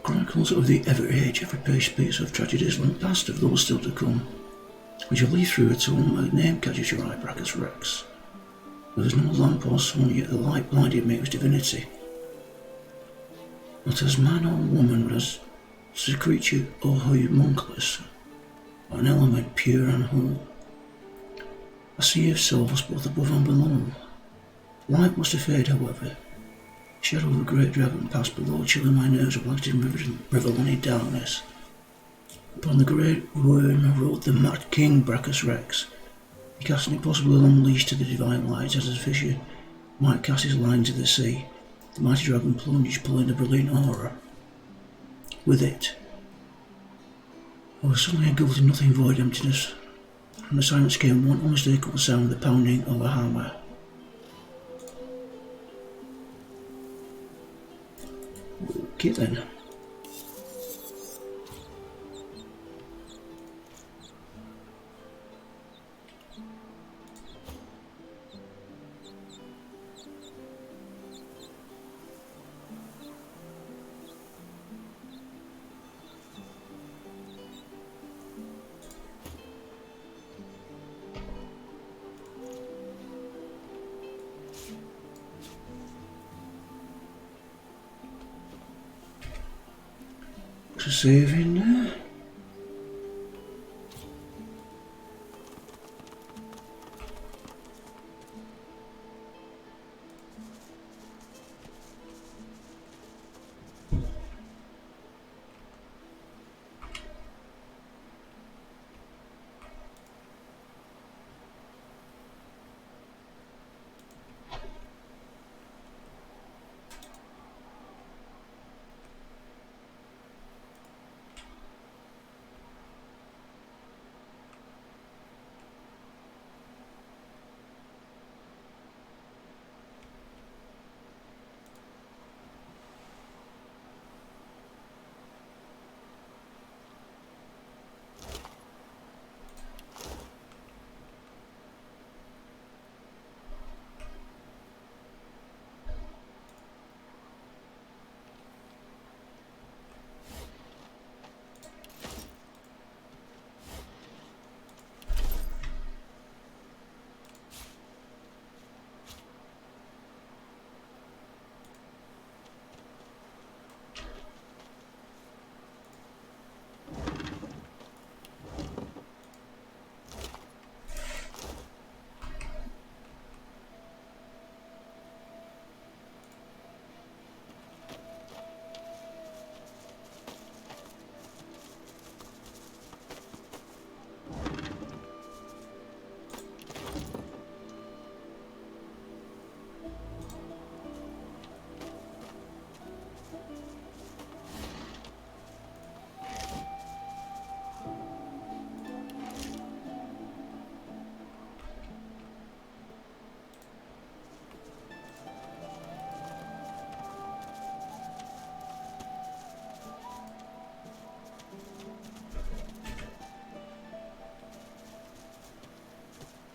Chronicles of the Ever Age. Every page speaks of tragedies long past, of those still to come. Which will lead through a tomb, a name catches your eye, Brachus Rex. There is no lamp or sun, yet the light blinded me with divinity. Not as man or woman, but as a creature or homunculus, or an element pure and whole. A sea of souls both above and below. Light must have faded, however. Shadow of the great dragon passed below, chilling my nerves with blasting reveling darkness. Upon the great worm rode the mad king Brachus Rex. He cast an impossibly long leash to the divine light, as a fisher might cast his line to the sea. The mighty dragon plunged, pulling a brilliant aura. With it, I was suddenly engulfed in nothing void emptiness. From the silence came one unmistakable sound, the pounding of a hammer. Okay then. To save in there.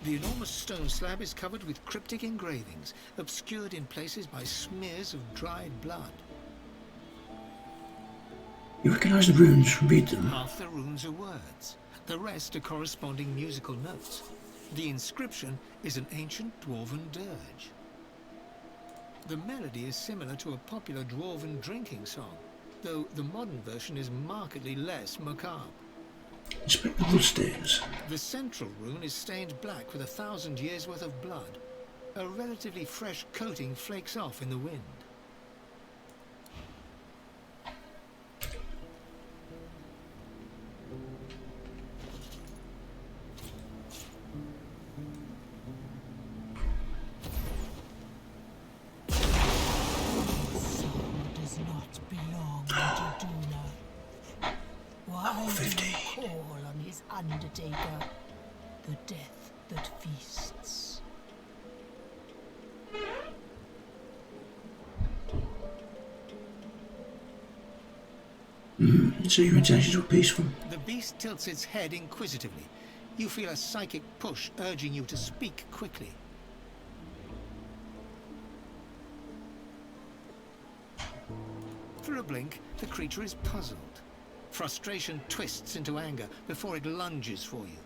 The enormous stone slab is covered with cryptic engravings, obscured in places by smears of dried blood. You recognise the runes, read them. Half the runes are words, the rest are corresponding musical notes. The inscription is an ancient dwarven dirge. The melody is similar to a popular dwarven drinking song, though the modern version is markedly less macabre. Inspect the bloodstains. The central rune is stained black with 1,000 years' worth of blood. A relatively fresh coating flakes off in the wind. Does not belong to Duna. Why do you call on his undertaker, the death that feasts? So your intentions were peaceful. The beast tilts its head inquisitively. You feel a psychic push urging you to speak quickly. For a blink, the creature is puzzled. Frustration twists into anger before it lunges for you.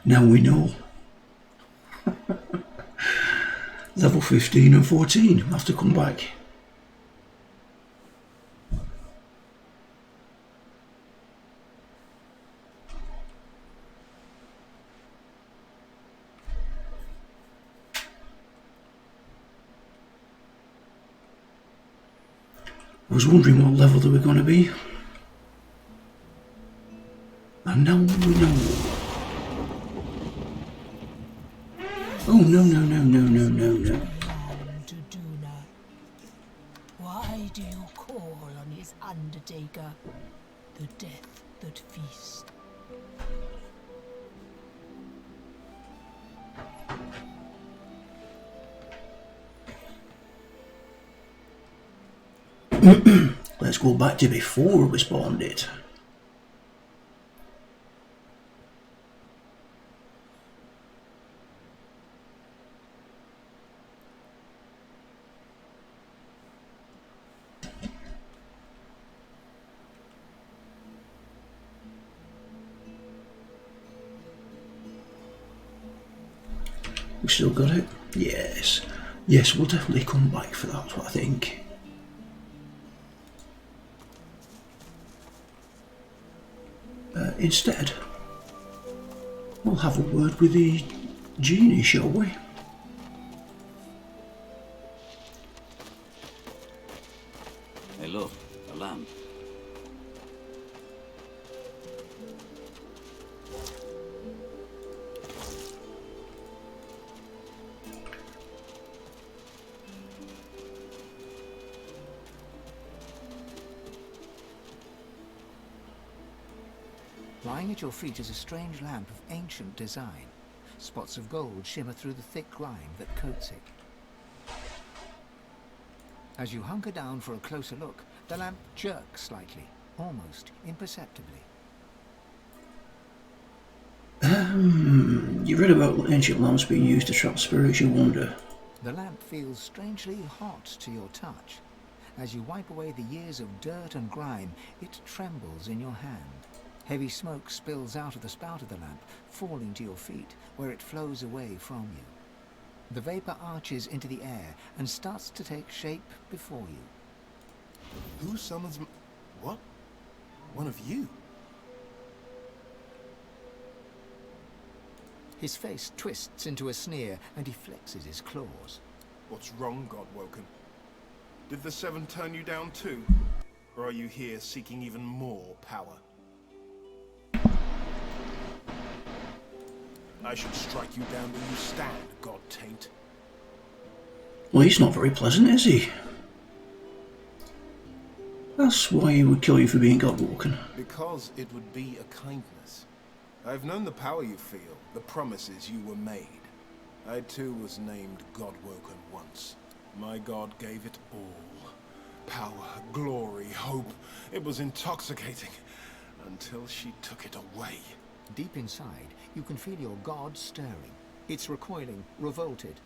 Now we know. Level 15 and 14 have to come back. I was wondering what level they were going to be. And now we know. Oh no no no no no no no. Why do you call on his undertaker, the death that feasts? Let's go back to before we spawned it. We still got it? Yes. Yes, we'll definitely come back for that, I think. Instead, we'll have a word with the genie, shall we? Hey look, a lamp. Lying at your feet is a strange lamp of ancient design. Spots of gold shimmer through the thick grime that coats it. As you hunker down for a closer look, the lamp jerks slightly, almost imperceptibly. You read about ancient lamps being used to trap spirits, you wonder. The lamp feels strangely hot to your touch. As you wipe away the years of dirt and grime, it trembles in your hand. Heavy smoke spills out of the spout of the lamp, falling to your feet, where it flows away from you. The vapor arches into the air and starts to take shape before you. Who summons me? What? One of you? His face twists into a sneer and he flexes his claws. What's wrong, Godwoken? Did the Seven turn you down too? Or are you here seeking even more power? I should strike you down where you stand, God Taint. Well, he's not very pleasant, is he? That's why he would kill you for being Godwoken. Because it would be a kindness. I've known the power you feel, the promises you were made. I too was named Godwoken once. My God gave it all. Power, glory, hope. It was intoxicating. Until she took it away. Deep inside, you can feel your god stirring. It's recoiling, revolted.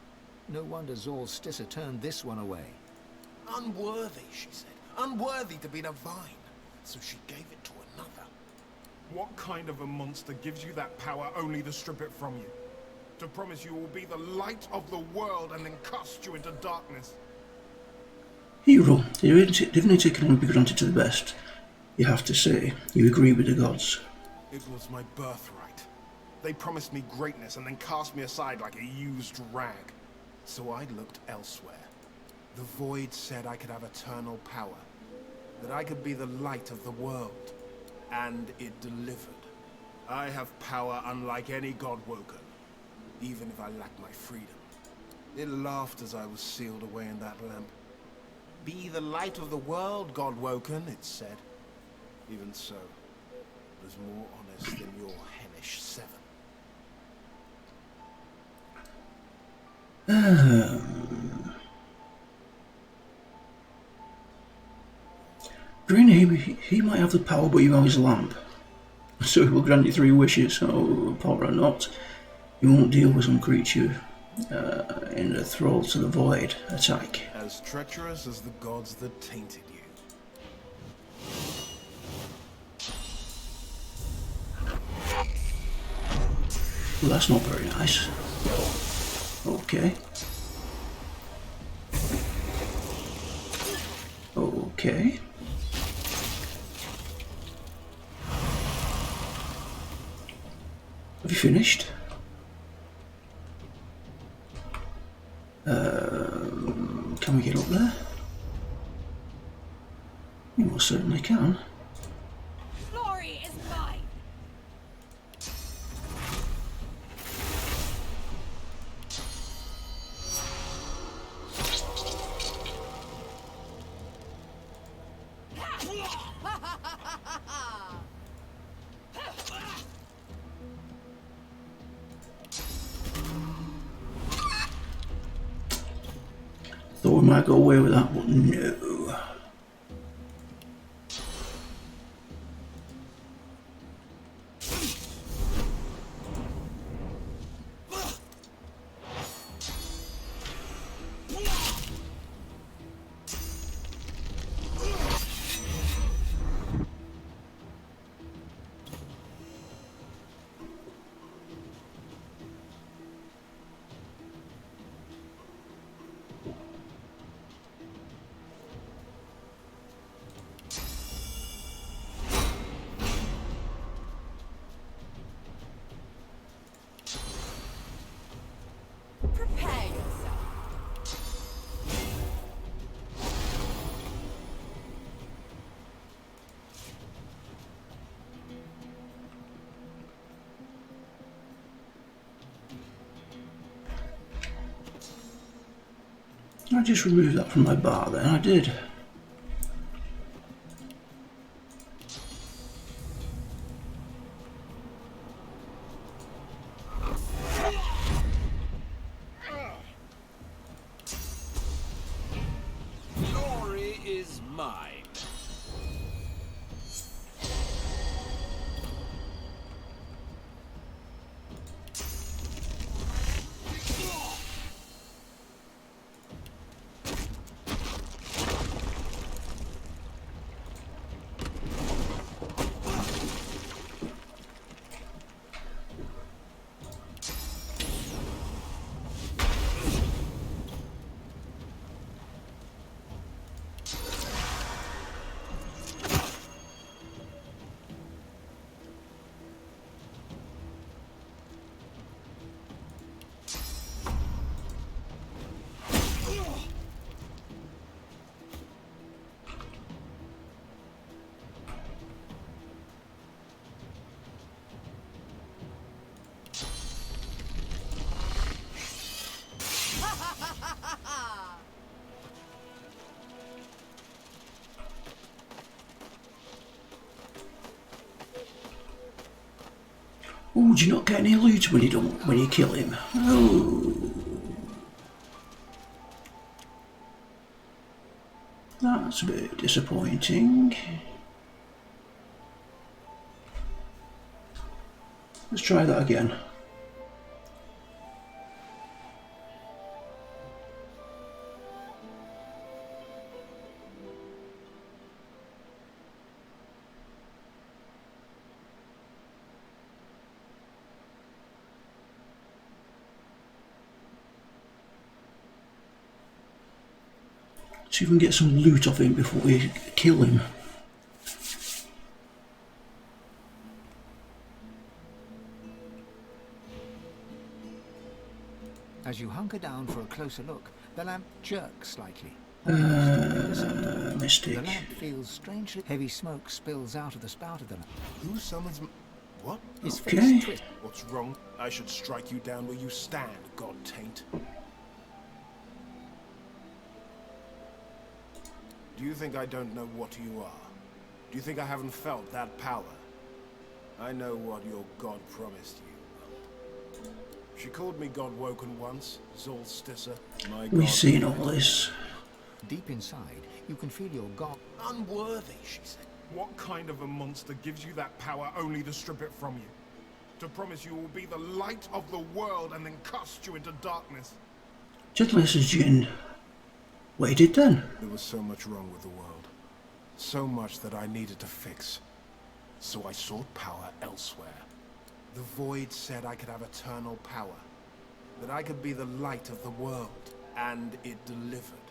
No wonder Zor's Stissa turned this one away. Unworthy, she said. Unworthy to be divine. So she gave it to another. What kind of a monster gives you that power only to strip it from you? To promise you will be the light of the world and then cast you into darkness? Hero, divinity can only be granted to the best. You have to say, you agree with the gods. It was my birthright. They promised me greatness and then cast me aside like a used rag. So I looked elsewhere. The Void said I could have eternal power. That I could be the light of the world. And it delivered. I have power unlike any Godwoken. Even if I lack my freedom. It laughed as I was sealed away in that lamp. Be the light of the world, Godwoken, it said. Even so, it was more honest than your hellish Seven. Green, he might have the power, but you have his lamp. So he will grant you 3 wishes, so power or not. You won't deal with some creature in the thrall to the void attack. As treacherous as the gods that tainted you. Well, that's not very nice. Okay. Okay. Have you finished? Can we get up there? You most certainly can. Glory is mine. Thought we might go away with that, but no. Prepare yourself. I just removed that from my bar then, I did. Glory is mine. Oh, do you not get any loot when you kill him? Oh. That's a bit disappointing. Let's try that again. See if we can get some loot off him before we kill him. As you hunker down for a closer look, the lamp jerks slightly. Mistake. The lamp feels strangely heavy. Smoke spills out of the spout of the lamp. Who summons me? What? His Okay. face twists. What's wrong? I should strike you down where you stand, God taint. Do you think I don't know what you are? Do you think I haven't felt that power? I know what your god promised you. She called me God Woken once, Zolstisser. My god. We've seen all this. Deep inside, you can feel your god. Unworthy, she said. What kind of a monster gives you that power only to strip it from you? To promise you will be the light of the world and then cast you into darkness? Gentleness is Jin. Waited then. There was so much wrong with the world. So much that I needed to fix. So I sought power elsewhere. The Void said I could have eternal power. That I could be the light of the world. And it delivered.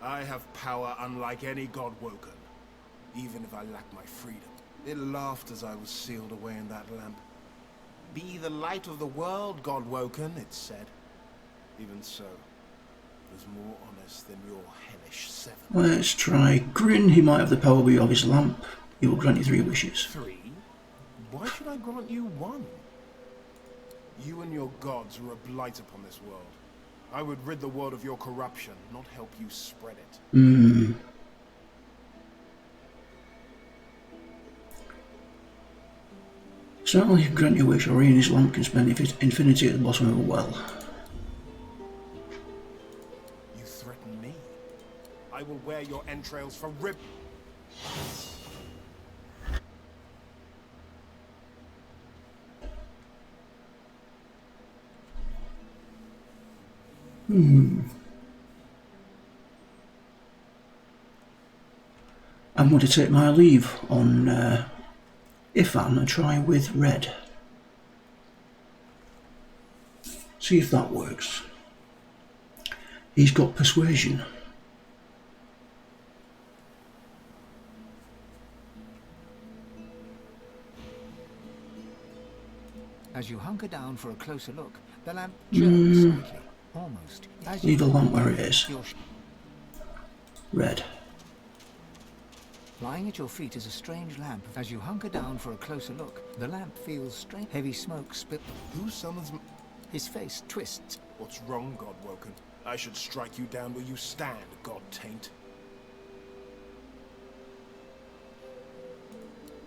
I have power unlike any God Woken. Even if I lack my freedom. It laughed as I was sealed away in that lamp. Be the light of the world, God Woken, it said. Even so, was more honest than your hellish seven. Let's try Grin. He might have the power of his lamp. He will grant you 3 wishes. 3? Why should I grant you 1? You and your gods are a blight upon this world. I would rid the world of your corruption, not help you spread it. Certainly grant your wish, or his lamp can spend infinity at the bottom of a well. You threaten me? I will wear your entrails for rib. I'm going to take my leave on Ifan and try with Red. See if that works. He's got persuasion. As you hunker down for a closer look, the lamp jerks slightly, almost. As Leave the lamp where it is. Red. Lying at your feet is a strange lamp. As you hunker down for a closer look, the lamp feels strange. Heavy smoke spit. Who summons me? His face twists. What's wrong, God-woken? I should strike you down where you stand, God-taint.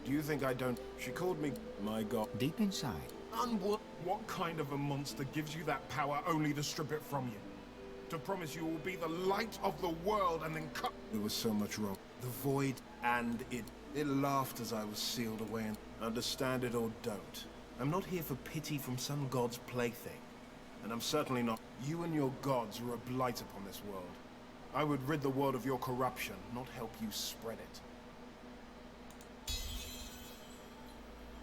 Do you think I don't? She called me my god. Deep inside. What kind of a monster gives you that power only to strip it from you? To promise you will be the light of the world and then cut. There was so much wrong. The void and it laughed as I was sealed away. And understand it or don't. I'm not here for pity from some god's plaything. And I'm certainly not. You and your gods are a blight upon this world. I would rid the world of your corruption, not help you spread it.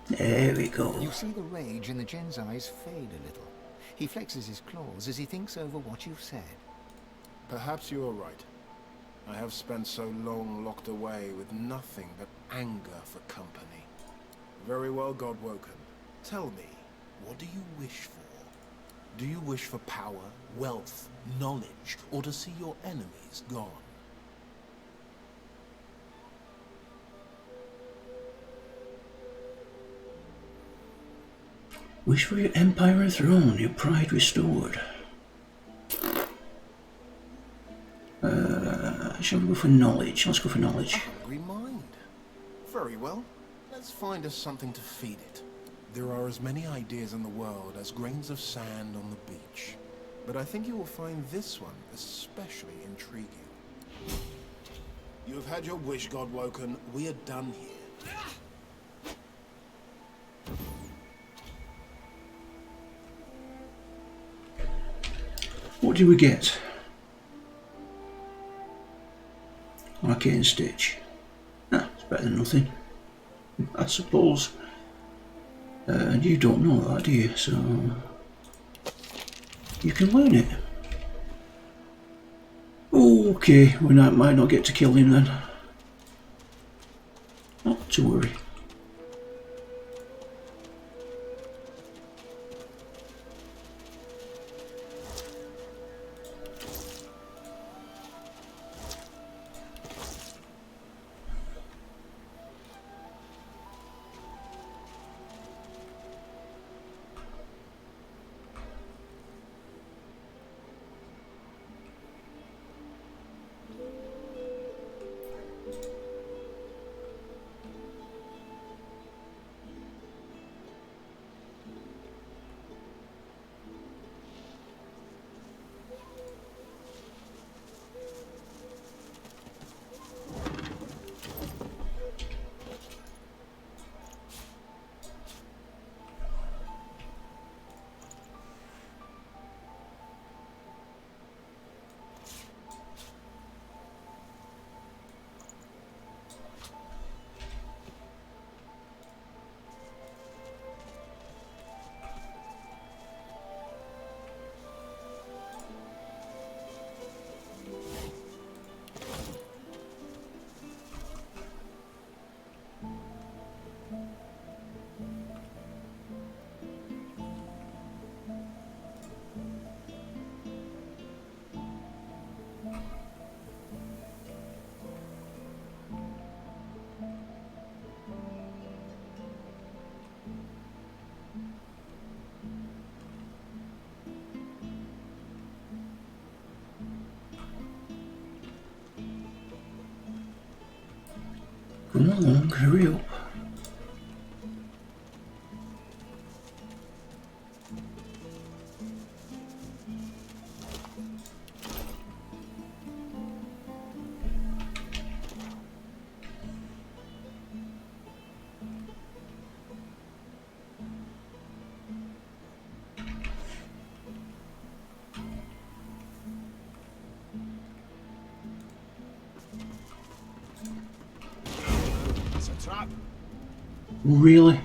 There we go. You see the rage in the Djinn's eyes fade a little. He flexes his claws as he thinks over what you've said. Perhaps you are right. I have spent so long locked away with nothing but anger for company. Very well, God-woken. Tell me, what do you wish for? Do you wish for power, wealth, knowledge, or to see your enemies gone? Wish for your empire and throne, your pride restored. Shall we go for knowledge? Let's go for knowledge. A hungry mind. Very well. Let's find us something to feed it. There are as many ideas in the world as grains of sand on the beach. But I think you will find this one especially intriguing. You have had your wish, God-woken. We are done here. What do we get? Arcane Stitch. Ah, it's better than nothing, I suppose. And you don't know that, do you? So you can learn it. Okay, we might not get to kill him then. Not to worry. Come along, hurry up. It's a trap. Really?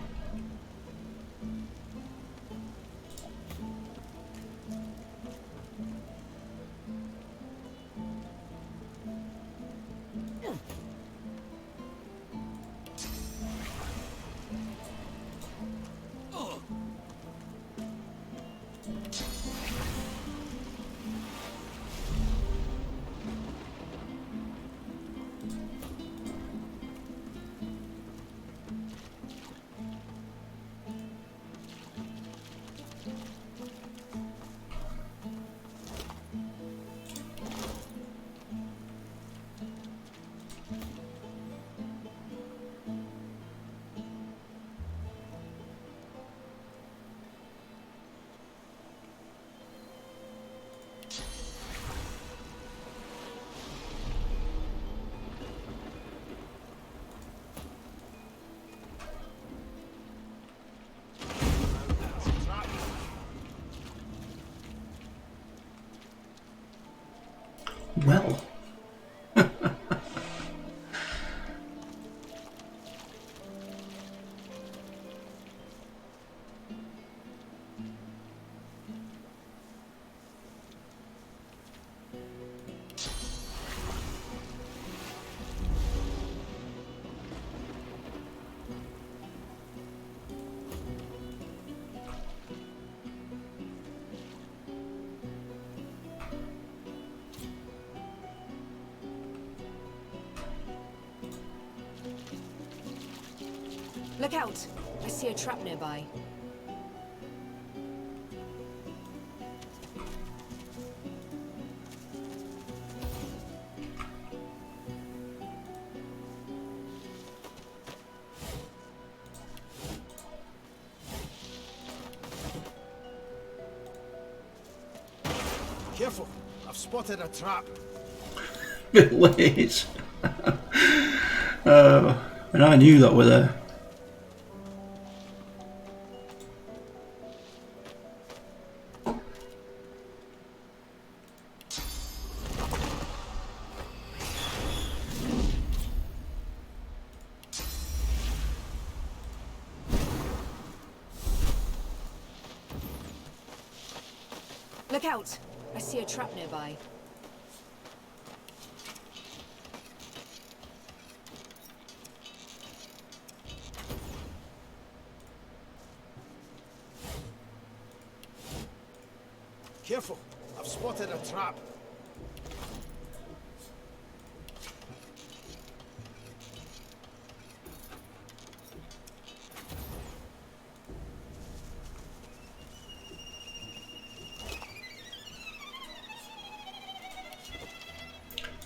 Well. Look out! I see a trap nearby. Careful! I've spotted a trap. Bit late. And I knew that were there. Look out! I see a trap nearby. Careful! I've spotted a trap.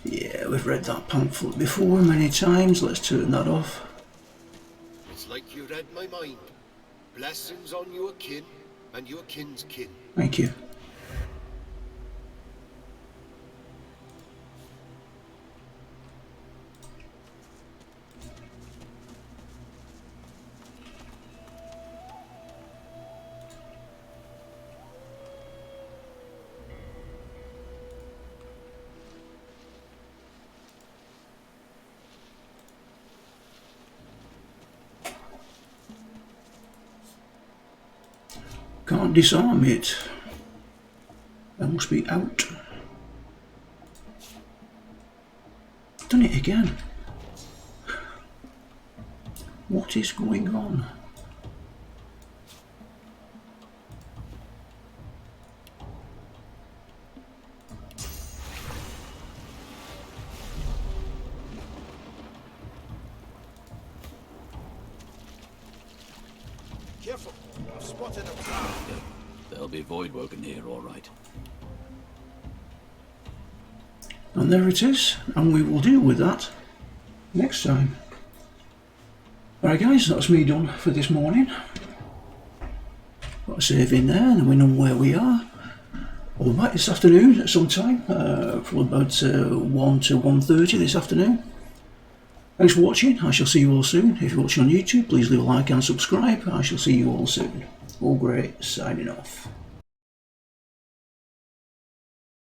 Yeah, we've read that pamphlet before many times. Let's turn that off. It's like you read my mind. Blessings on your kin and your kin's kin. Thank you. Can't disarm it. That must be out. Done it again. What is going on? Careful! I've spotted a trap. There'll be Voidwoken here, all right. And there it is, and we will deal with that next time. Alright guys, that's me done for this morning. Got a save in there and we know where we are. I'll be back this afternoon at some time, from about 1 to 1:30 this afternoon. Thanks for watching, I shall see you all soon. If you're watching on YouTube, please leave a like and subscribe. I shall see you all soon. Olgrey signing off.